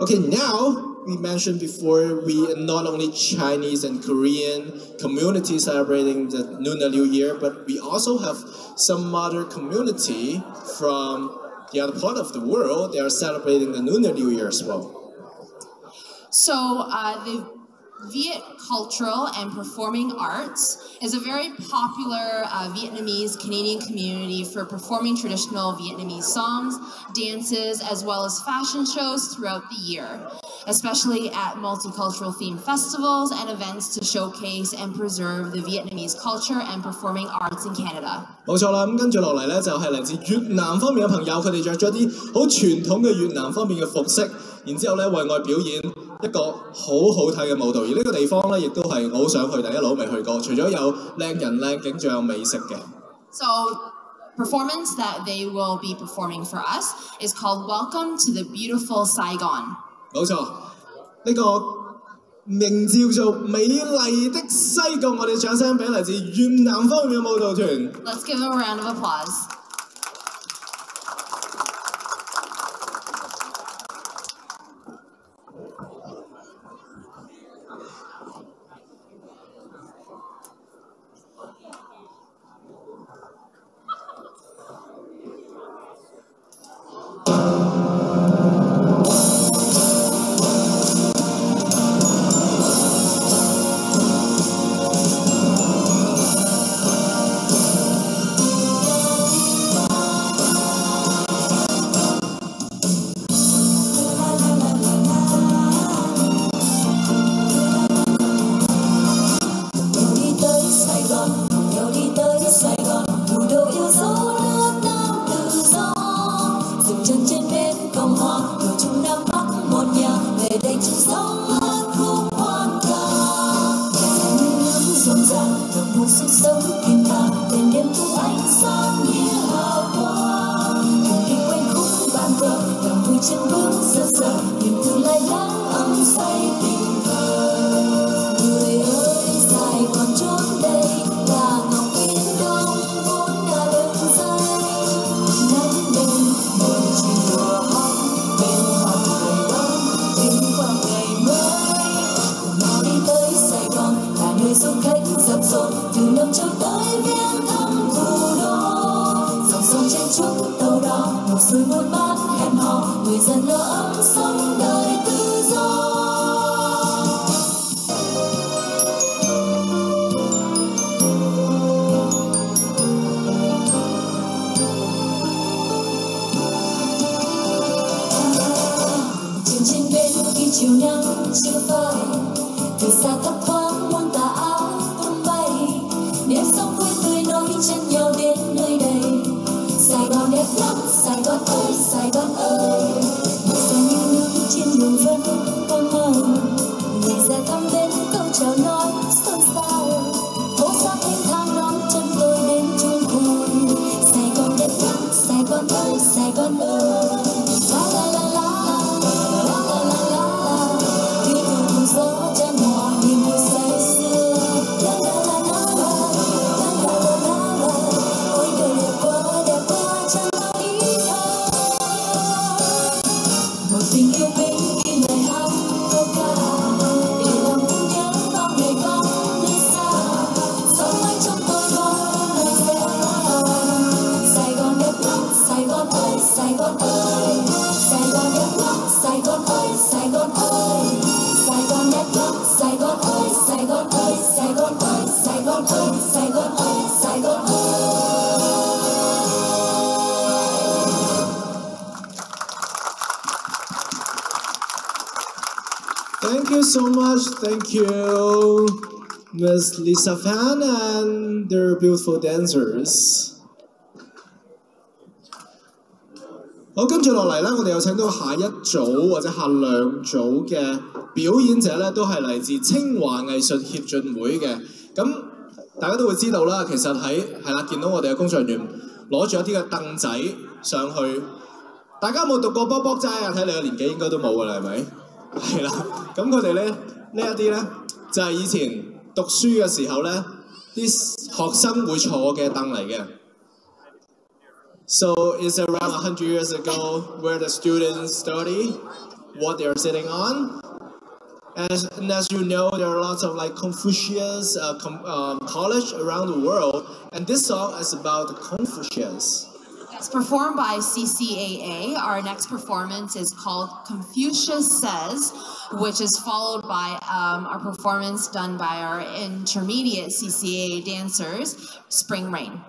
Okay, now we mentioned before, we not only Chinese and Korean community celebrating the Lunar New Year, but we also have some other community from the other part of the world. They are celebrating the Lunar New Year as well. So the Viet Cultural and Performing Arts is a very popular Vietnamese Canadian community for performing traditional Vietnamese songs, dances, as well as fashion shows throughout the year, especially at multicultural themed festivals and events to showcase and preserve the Vietnamese culture and performing arts in Canada. 冇錯啦，咁跟住落嚟咧就係嚟自越南方面嘅朋友，佢哋着咗啲好傳統嘅越南方面嘅服飾，然之後咧為我表演一個好好睇嘅舞蹈，而呢個地方咧亦都係我好想去，但一路都未去過。除咗有靚人靚景，仲有美食嘅。So, performance that they will be performing for us is called "Welcome to the Beautiful Saigon." 冇錯，呢個名叫做美麗的西貢，我哋掌聲俾嚟自越南方面嘅舞蹈團。Let's give them a round of applause. Thank you so much. Thank you, Miss Lisa Fan and their beautiful dancers. 好，跟住落嚟咧，我哋又請到下一組或者下兩組嘅表演者咧，都係嚟自清華藝術協進會嘅。咁大家都會知道啦，其實係啦，見到我哋嘅工作人員攞住一啲嘅凳仔上去。大家有冇讀過卜卜齋啊？睇你嘅年紀應該都冇㗎啦，係咪？係啦，咁佢哋咧呢一啲咧就係以前讀書嘅時候咧，啲學生會坐嘅凳嚟嘅。So it's around 100 years ago where the students study what they are sitting on. And as you know, there are lots of like Confucius college around the world, and this song is about Confucius. It's performed by CCAA. Our next performance is called Confucius Says, which is followed by our performance done by our intermediate CCAA dancers, Spring Rain.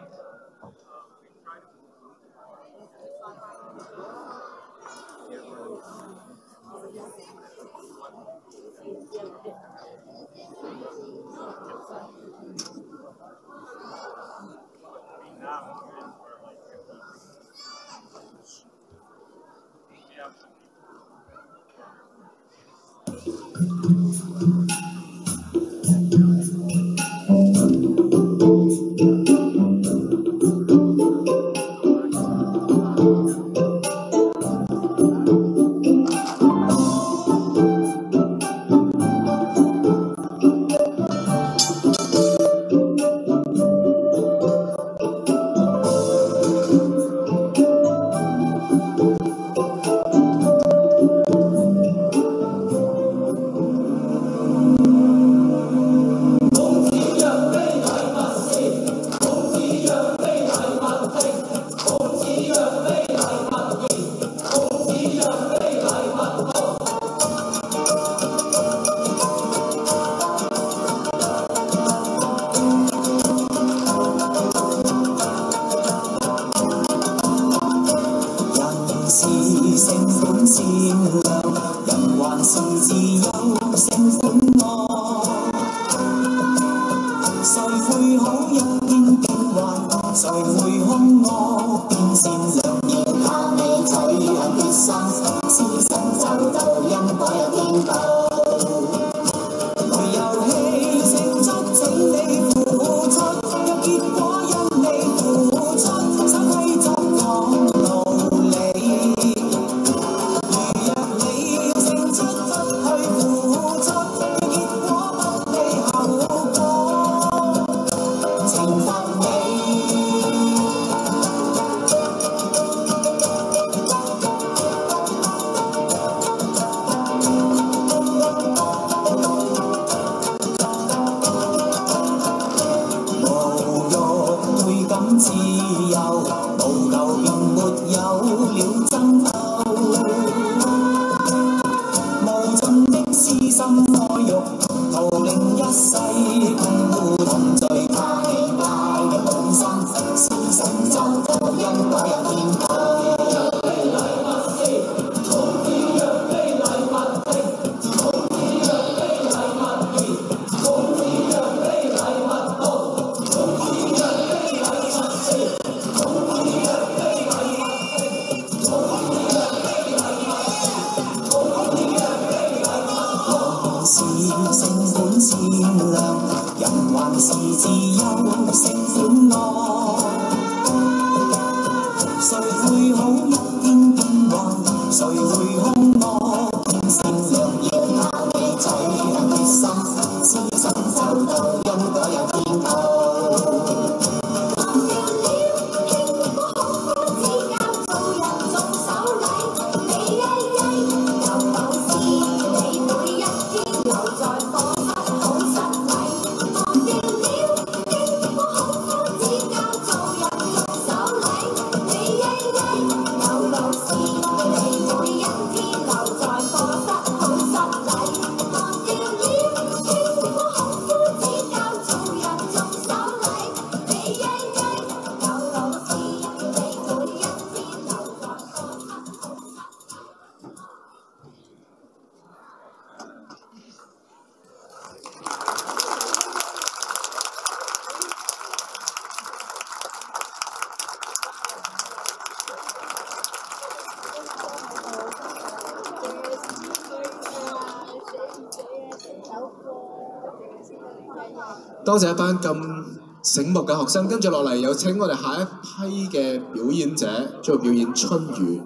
多謝一班咁醒目嘅學生，跟住落嚟有請我哋下一批嘅表演者，將會表演春雨。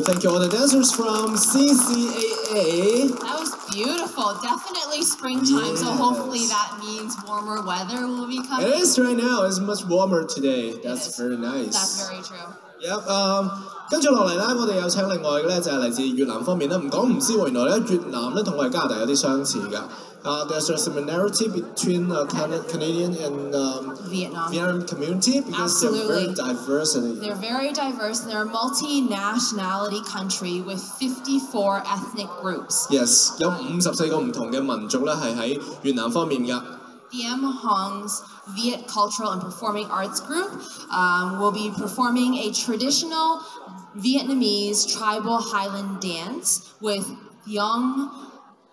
Thank you all the dancers from CCAA. That was beautiful. Definitely springtime, so hopefully that means warmer weather will be coming. It is right now. It's much warmer today. That's very nice. That's very true. Yep. 跟住落嚟咧，我哋有請另外嘅咧就係嚟自越南方面咧，唔講唔知喎，原來咧越南咧同我哋加拿大有啲相似㗎。There's a similarity between Canadian and Vietnam community because they're very diverse. They're very diverse. They're a multi-nationality country with 54 ethnic groups. Yes， 有54個唔同嘅民族咧係喺越南方面㗎。Diem Hong's Viet Cultural and Performing Arts Group will be performing a traditional Vietnamese tribal Highland dance with young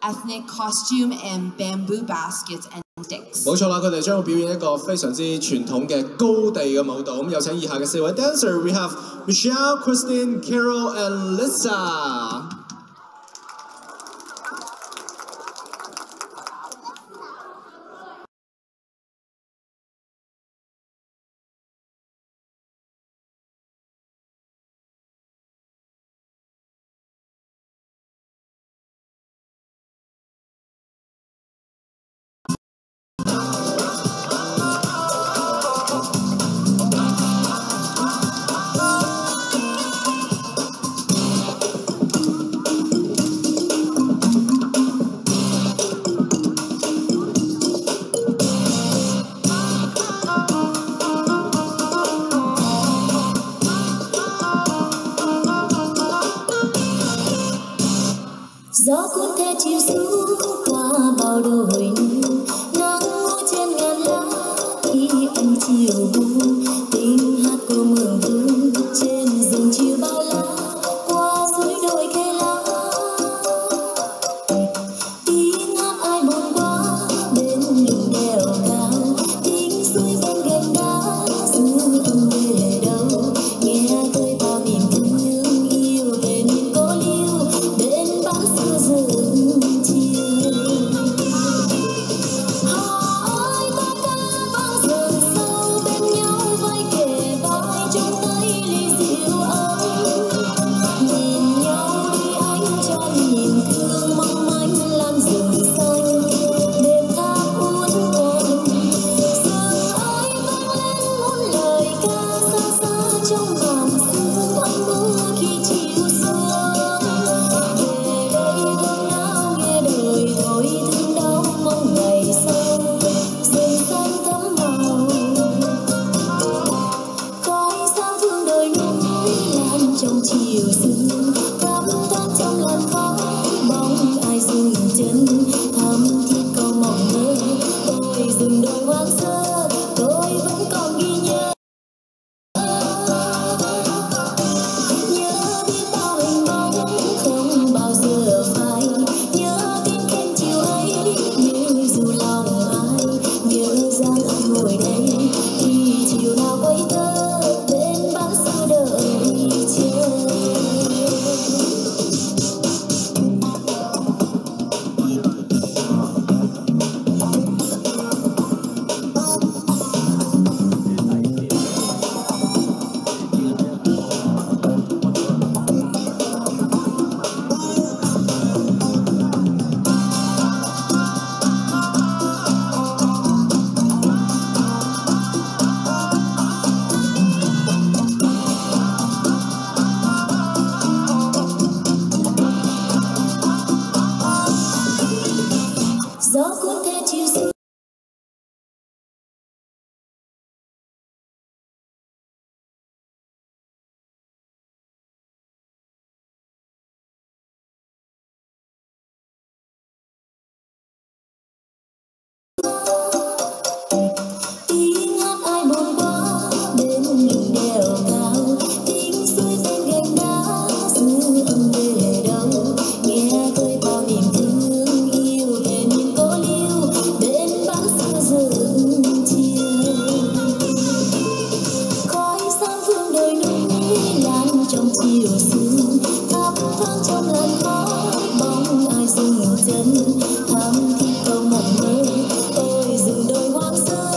ethnic costume and bamboo baskets and sticks. 冇錯啦，佢哋將會表演一個非常之傳統嘅高地嘅舞蹈。咁有請以下嘅4位 dancer， we have Michelle, Christine, Carol and Lisa。Gió cuốn theo chiều xuống qua bao đồi nắng ngô trên ngàn lá khi anh chiều buông tiếng hát cô mường vương trên rừng chiều bao la qua suối đồi khe lá tiếng hát ai buồn quá bên đường đèo cao tiếng suối bên gành đá xưa không về đâu nghe khơi bao niềm thương yêu về miền cô liêu bên bão xưa rừng chiều hỏi ta ca vang rừng sâu bên nhau vai kề vai trong tay ly rượu ấm nhìn nhau đi anh cho niềm thương mong manh lan rừng xanh đêm tháp uốn quanh rừng ơi vang lên muôn lời ca xa xa trong màn sương quanh mưa khi chiều xuống về đây thương nào nghe đời thôi thương đau mong ngày sau rừng xanh thấm màu khói sao thương đời núi lan trong chiều sương thắm thoáng trong làn khói bóng ai dừng chân thắm thiết câu mộng mơ ôi rừng đồi hoang sơ tôi vẫn còn ghi nhớ nhớ biết bao hình bóng không bao giờ phai nhớ tiếng khen chiều ấy như dù lòng ai nhớ rằng anh ngồi đây khi chiều nào quay tơ bên bão xưa đợi chờ. Gió cuốn theo chiều sương tiếng hát ai buồn quá bên đường đèo cao tiếng suối bên gành đá xưa không về đâu nghe khơi bao niềm thương yêu về miền cô liêu bên bão xưa rừng chiều khói sáng phương đời núi lan trong chiều sương thắp thoáng trong làn khói bóng ai dừng chân thắm thiết câu mộng mơ ôi rừng đồi hoang sơ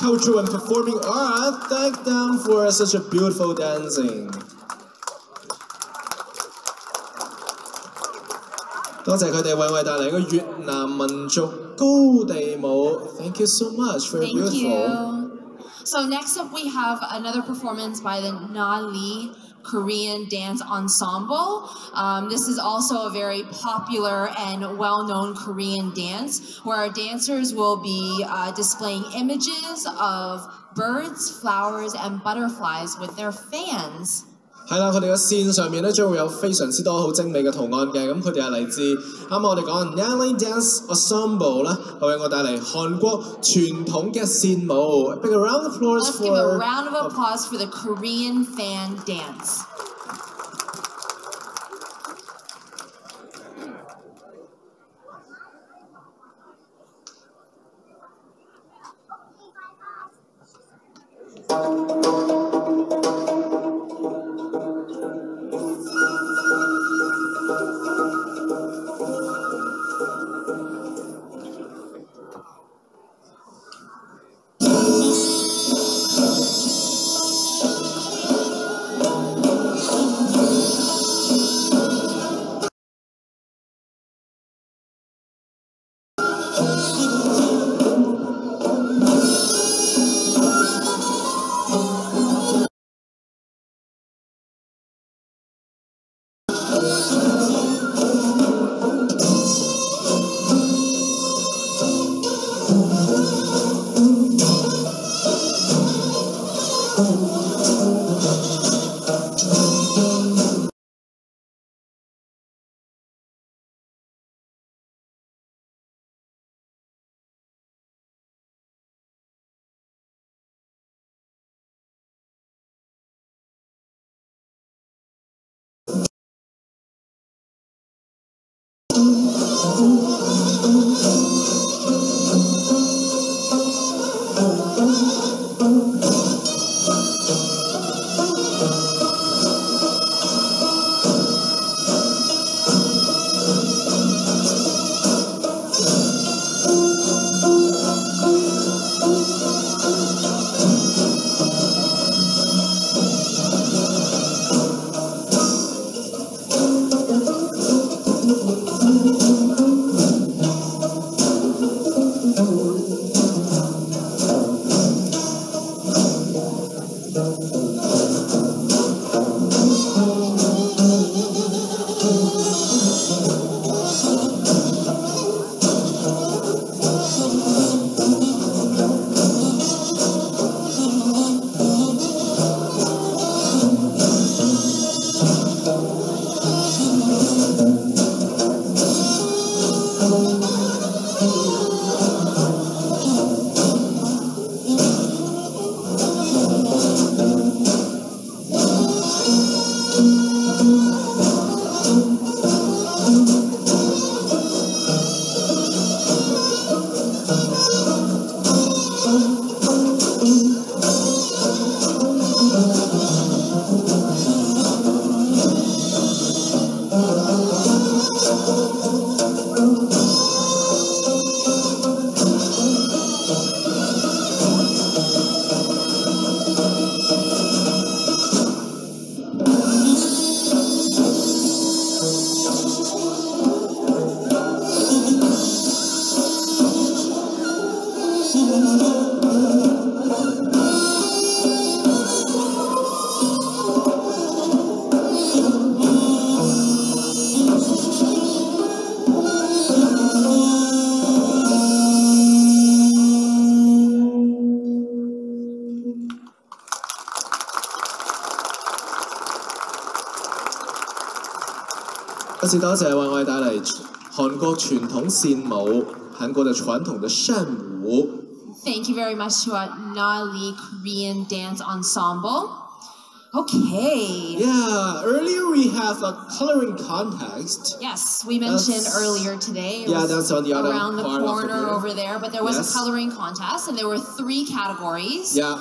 cultural and performing art. Thank them for such a beautiful dancing. 多謝佢哋為我哋帶嚟一個越南民族高地舞。Thank you so much, very beautiful. Thank you. So next up we have another performance by the Na-Li Korean Dance Ensemble. This is also a very popular and well-known Korean dance where our dancers will be displaying images of birds, flowers, and butterflies with their fans. 係啦，佢哋嘅線上面咧將會有非常之多好精美嘅圖案嘅，咁佢哋係嚟自啱啱我哋講 Na-Li Dance Ensemble 啦，係為我帶嚟韓國傳統嘅線舞。Big round of applause Let's for. give a round of applause for the Korean fan dance.多謝多謝為我哋帶嚟韓國傳統線舞，韓國嘅傳統嘅扇舞。Thank you very much to our Na-Li Korean Dance Ensemble. Okay. Yeah, earlier we have a coloring contest. Yes, we mentioned earlier today. Yeah, that's on the other around the part corner over there. But there was yes. a coloring contest, and there were 3 categories. Yeah.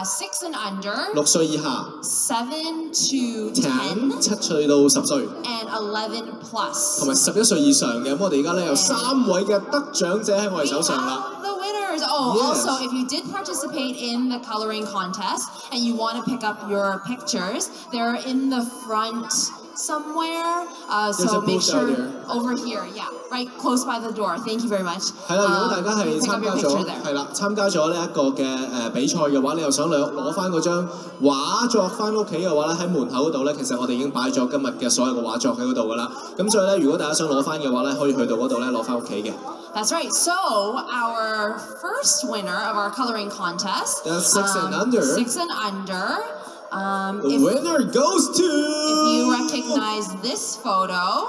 6 and under. 6歲以下。7 to 10. 7歲到10歲。And 11 plus. 同埋11歲以上嘅，咁我哋而家咧有3位嘅得獎者喺我哋手上啦。The winners. Oh, Yes. also, if you did participate in the coloring contest and you want to pick up your pictures, they're in the front somewhere. So make sure over here, yeah, right close by the door. Thank you very much. 係啦，如果大家係 pick 參 up your 加 picture 咗 there. 係啦，參加咗呢一個嘅比賽嘅話，你又想攞翻嗰張畫作翻屋企嘅話咧，喺門口嗰度咧，其實我哋已經擺咗今日嘅所有嘅畫作喺嗰度噶啦。咁所以咧，如果大家想攞翻嘅話咧，可以去到嗰度咧攞翻屋企嘅。That's right. So our first winner of our coloring contest. That's 6 and under. 6 and under. The winner goes to. If you recognize this photo.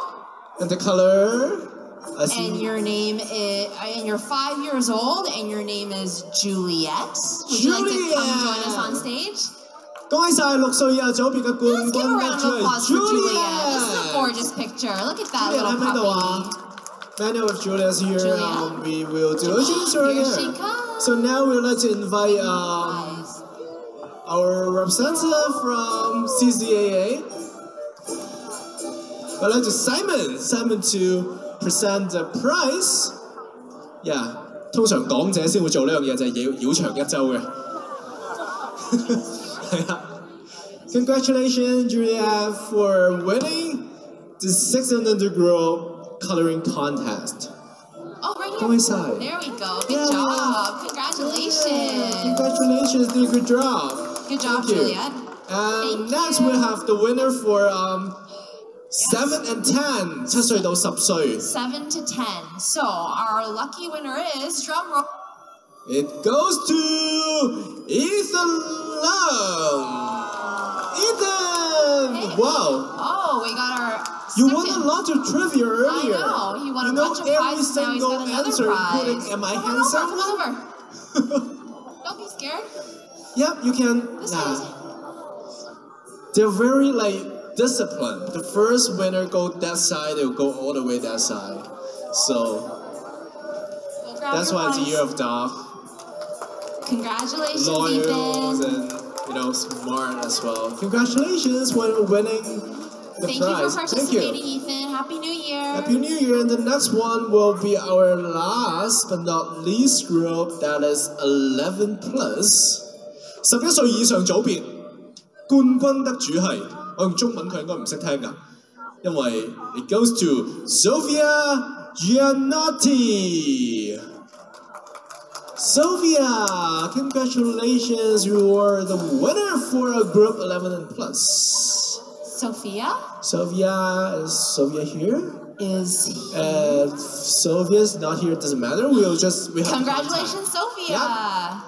And the color. And your name is, and you're 5 years old, and your name is Juliet. Would you like to come join us on stage? 恭喜晒6歲啊組別嘅冠 Let's give a 軍 round of applause for Juliet. This is a gorgeous picture. Look at that little puppy. Many of Juliet's here. Juliet? We will do a change right Here she here. comes. So now we'd like to invite our representative from CCAA. We'd like to Simon to present the prize. Yeah, 通常港姐先會做呢樣嘢，就係繞場一周嘅。係啊 Congratulations, Julia, for winning the 6 and under girl coloring contest. Oh, right here. 恭喜晒 There we go. Good job. Congratulations. Congratulations, did a good job. Good job, Thank you. Juliet. And next we have the winner for 7 and 10, 7歲到10歲。7 to 10. So our lucky winner is, drum roll. It goes to Ethan Lam. Ethan! Hey. Wow. Oh, we got our You second. won a lot of trivia earlier. I know. He won a you know bunch of every prizes. Now he's single got another answer, prize. including am I Come handsome? on over. Don't be scared. Yep, you can. This Yeah. way. They're very disciplined. The first winner go that side, they'll go all the way that side. So We'll grab that's your why it's a prize. year of dog. Congratulations, Loyals Ethan. and smart as well. Congratulations for winning the Thank prize. you for participating, Thank you. Ethan. Happy New Year. Happy New Year, and the next one will be our last but not least group, that is 11 plus. 11歲以上組別冠軍得主係，我用中文佢應該唔識聽㗎，因為 it goes to Sophia Giannotti. Sophia, congratulations, you are the winner for a group 11 and plus. Sophia? Is Sophia here? Is here. Sophia's not here, it doesn't matter. We have Congratulations, Sophia! Yeah.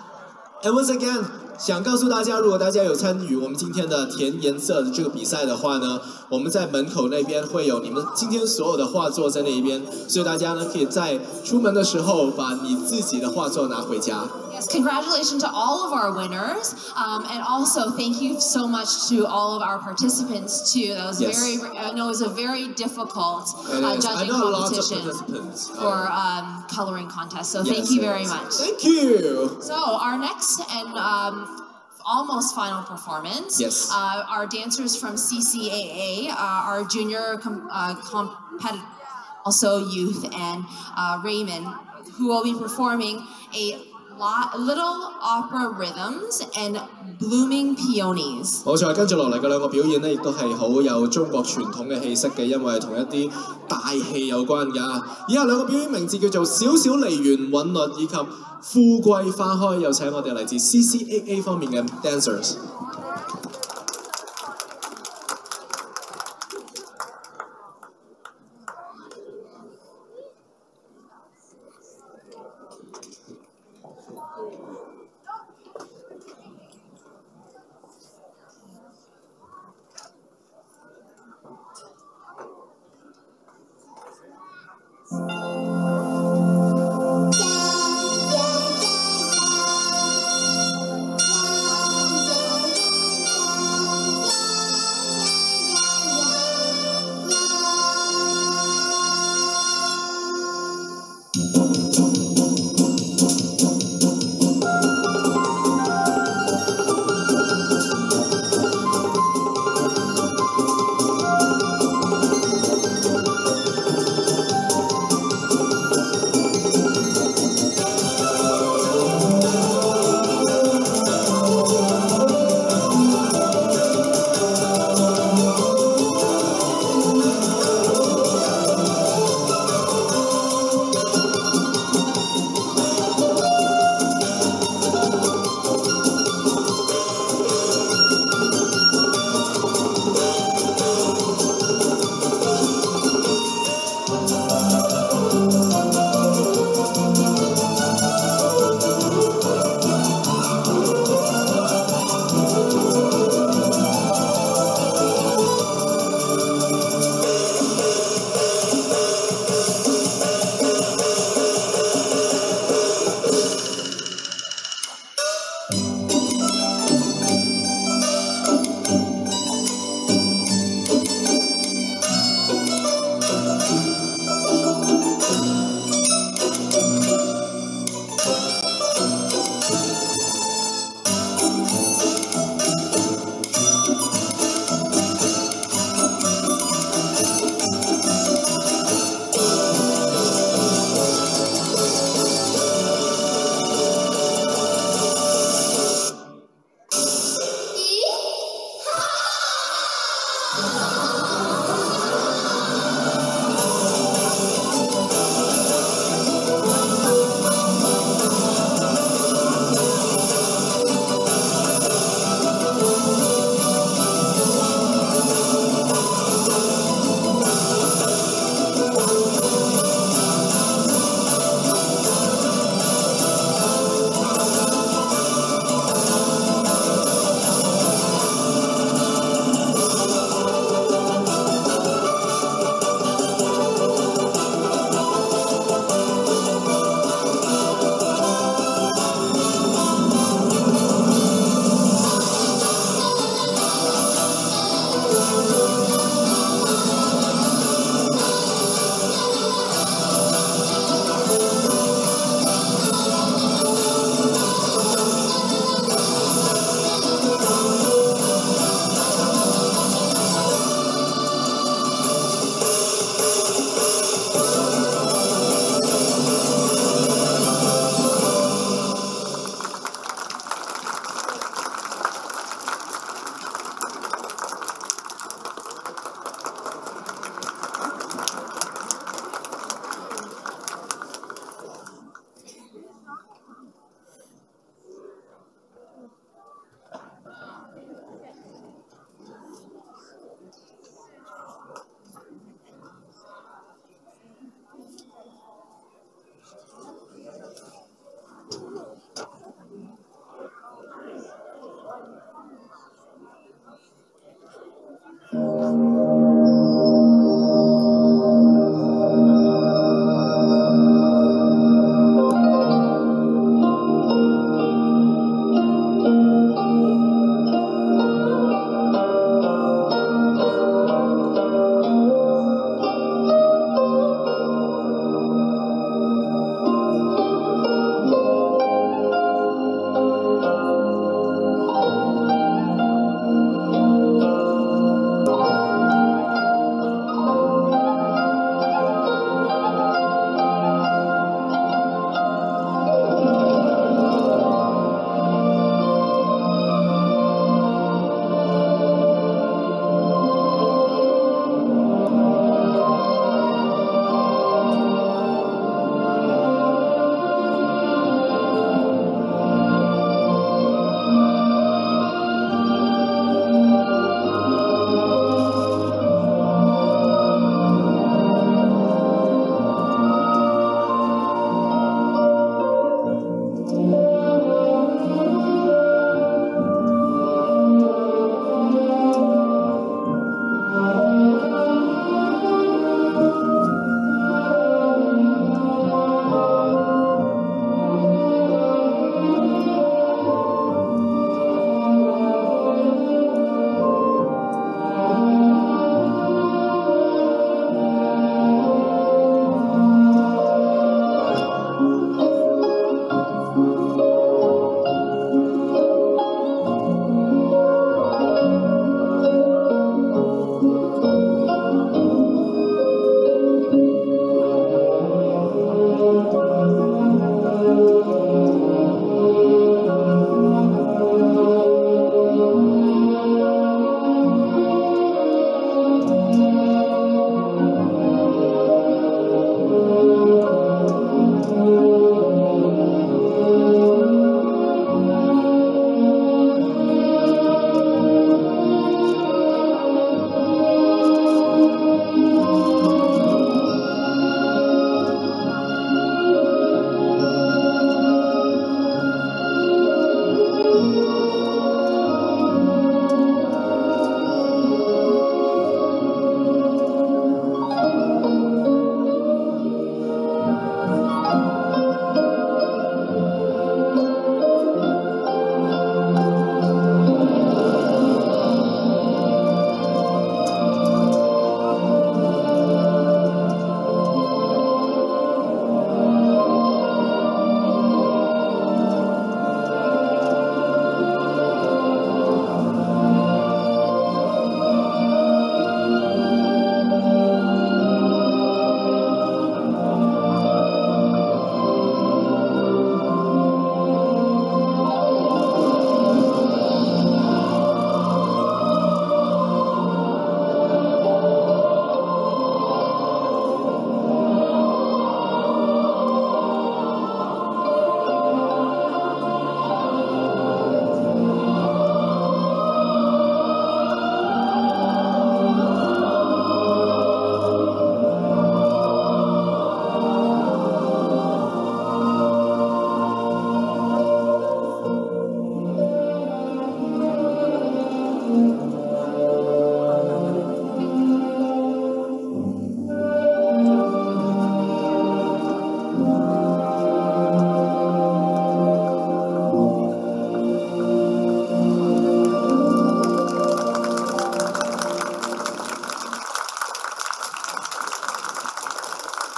And once again, 想告诉大家，如果大家有参与我们今天的填颜色的这个比赛的话呢，我们在门口那边会有你们今天所有的画作在那一边，所以大家呢可以在出门的时候把你自己的画作拿回家。Yes, congratulations to all of our winners, and also thank you so much to all of our participants too. That was Yes. I know it was a very difficult I judging know lots of competition participants for coloring contest. So Yes, thank you yes. very much. Thank you. So our next and almost final performance. Yes. Our dancers from CCAA, our junior competitor, also youth, and Raymond, who will be performing little opera rhythms and blooming peonies. 冇錯，跟住落嚟嘅兩個表演呢，亦都係好有中國傳統嘅氣息嘅，因為同一啲大戲有關㗎。以下兩個表演名字叫做小小梨園韻律以及富貴花開，有請我哋嚟自 CCAA 方面嘅 dancers。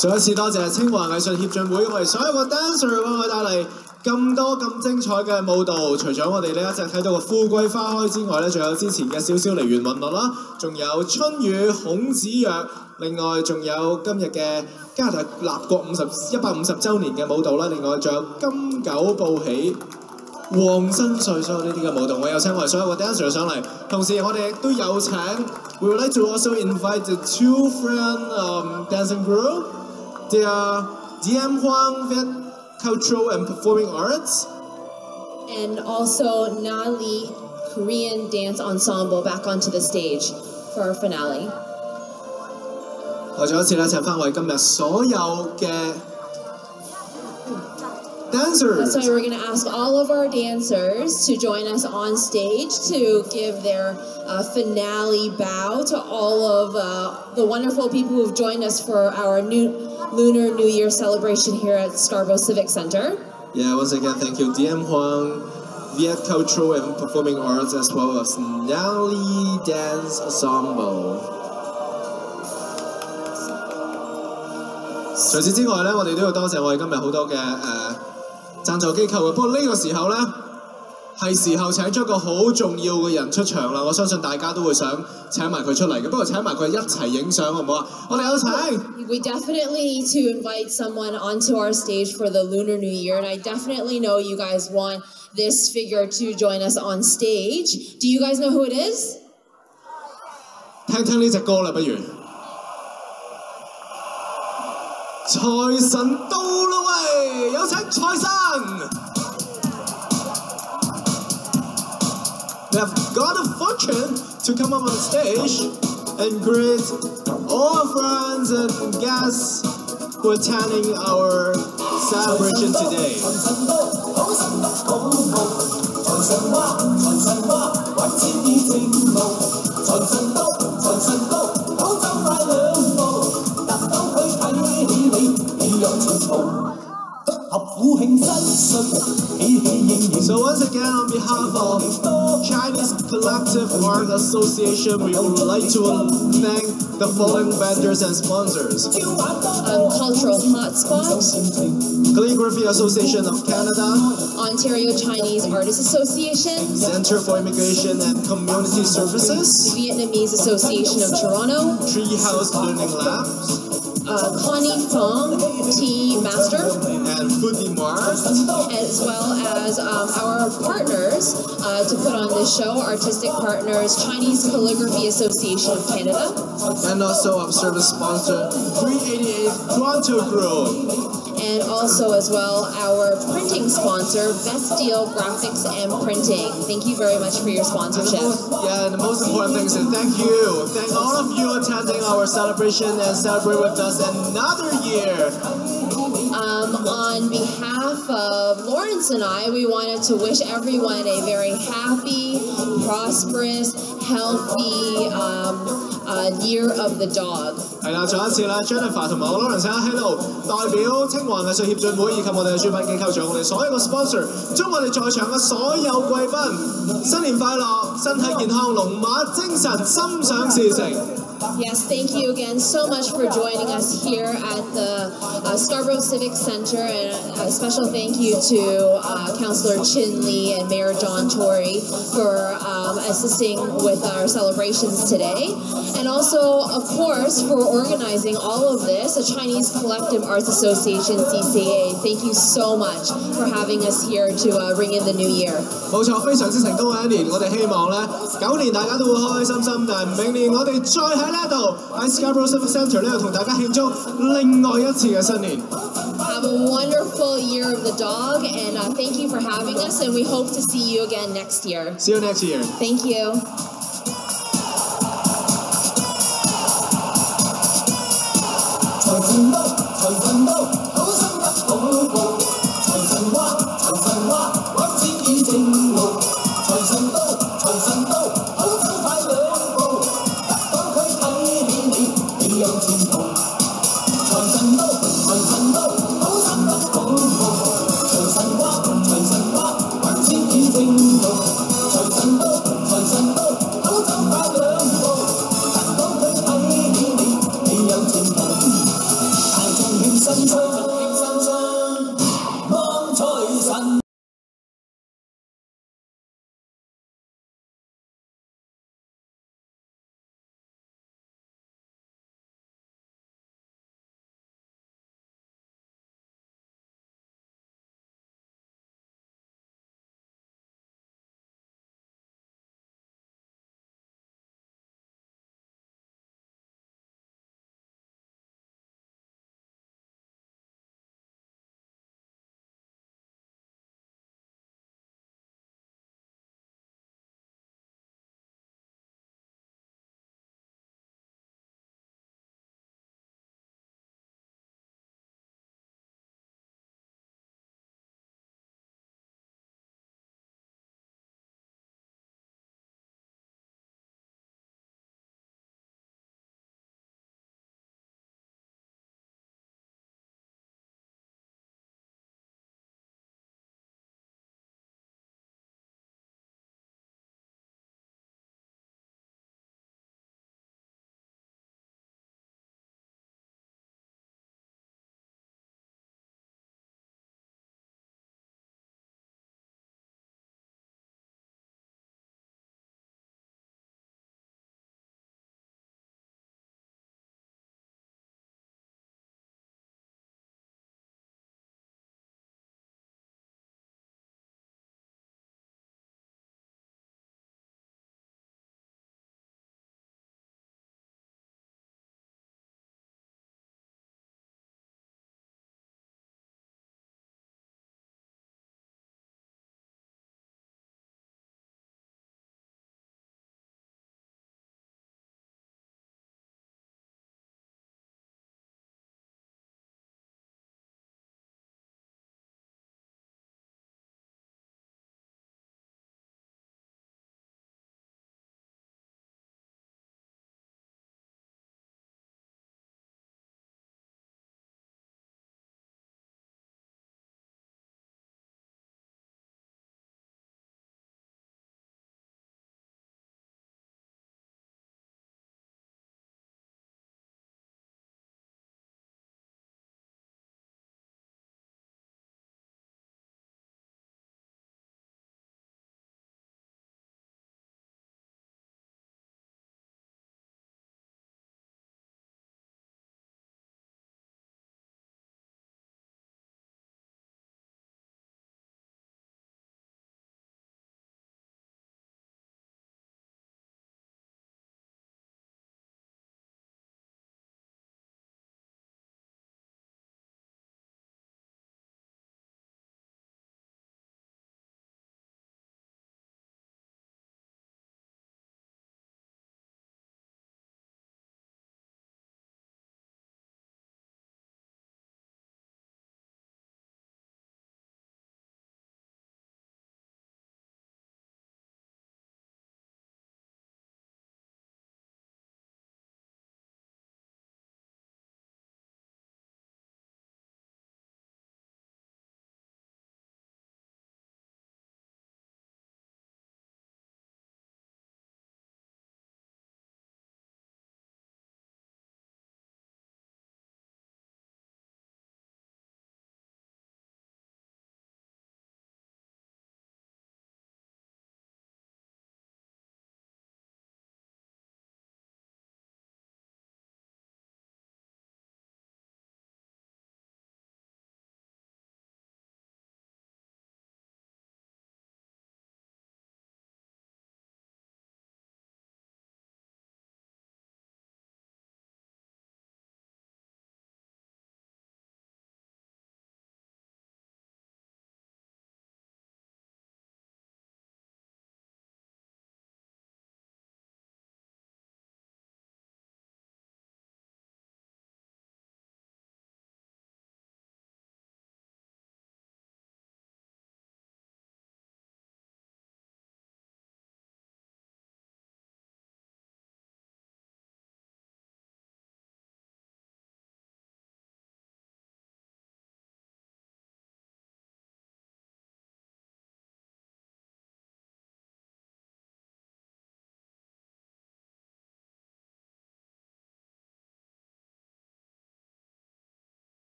再一次多謝清華藝術協進會為所有個 dancer 為我哋帶嚟咁多咁精彩嘅舞蹈。除咗我哋呢一隻睇到個富貴花開之外咧，仲有之前嘅小小梨園韻律啦，仲有春雨孔子藥，另外仲有今日嘅加拿大立國150週年嘅舞蹈啦，另外仲有金九報喜、黃新歲所有呢啲嘅舞蹈，我有請我哋所有個 dancer 上嚟。同時我哋亦都有請 ，we would like to also invite the two friend dancing group. They are DM Huang Viet Cultural and Performing Arts. And also Nali Korean Dance Ensemble back onto the stage for our finale. 我再一次咧請翻我哋今日所有嘅 dancers. So we're going to ask all of our dancers to join us on stage to give their finale bow to all of the wonderful people who have joined us for our Lunar New Year celebration here at Scarborough Civic Center. Yeah, once again, thank you, DM Huang, Viet Cultural and Performing Arts, as well as Nali Dance Ensemble. 除此之外咧，我哋都要多謝我哋今日好多嘅贊助機構嘅。不過呢個時候咧，係時候請咗一個好重要嘅人出場啦。我相信大家都會想請埋佢出嚟嘅。不過請埋佢一齊影相好唔好啊？我哋有請。We definitely need to invite someone onto our stage for the Lunar New Year, and I definitely know you guys want this figure to join us on stage. Do you guys know who it is? 聽聽呢隻歌啦，不如。財神到啦喂，有請財神。We have got a fortune to come up on stage and greet all our friends and guests who are attending our celebration today. So once again, on behalf of Chinese Collective Art Association, we would like to thank the following vendors and sponsors. Cultural Hotspots, Calligraphy Association of Canada, Ontario Chinese Artists Association, Center for Immigration and Community Services, Vietnamese Association of Toronto, Treehouse Learning Labs, Connie Fong, Tea Master, and Foodie Mart, as well as our partners to put on this show, artistic partners, Chinese Calligraphy Association of Canada, and also our service sponsor, 388 Toronto Group. And also as well our printing sponsor, Best Deal Graphics and Printing. Thank you very much for your sponsorship. And the most important thing is to thank you. Thank all of you attending our celebration and celebrate with us another year. On behalf of Lawrence and I, we wanted to wish everyone a very happy, prosperous, healthy year of the dog. 係啦，再一次啦 ，Jennifer 同埋我 Lawrence 喺度代表清華藝術協進會以及我哋嘅主辦機構，仲有我哋所有嘅 sponsor， 祝我哋在場嘅所有貴賓新年快樂，身體健康，龍馬精神，心想事成。Yes, thank you again so much for joining us here at the Scarborough Civic Center, and a special thank you to Councillor Chin Lee and Mayor John Tory for assisting with our celebrations today, and also, of course, for organizing all of this, the Chinese Collective Arts Association, CCA. Thank you so much for having us here to ring in the new year. 冇錯，非常之成功嘅一年，我哋希望咧9年大家都會開開心心，但係明年我哋再喺呢一度喺 Scarborough Civic Centre 呢度同大家慶祝另外一次嘅新年。Have a wonderful year of the dog, and thank you for having us, and we hope to see you again next year. See you next year. Thank you. 財神到，財神到，好心急好報。財神話，財神話，揾錢已正路。財神到，財神到，好走快兩步，得到佢睇起你，你有前途。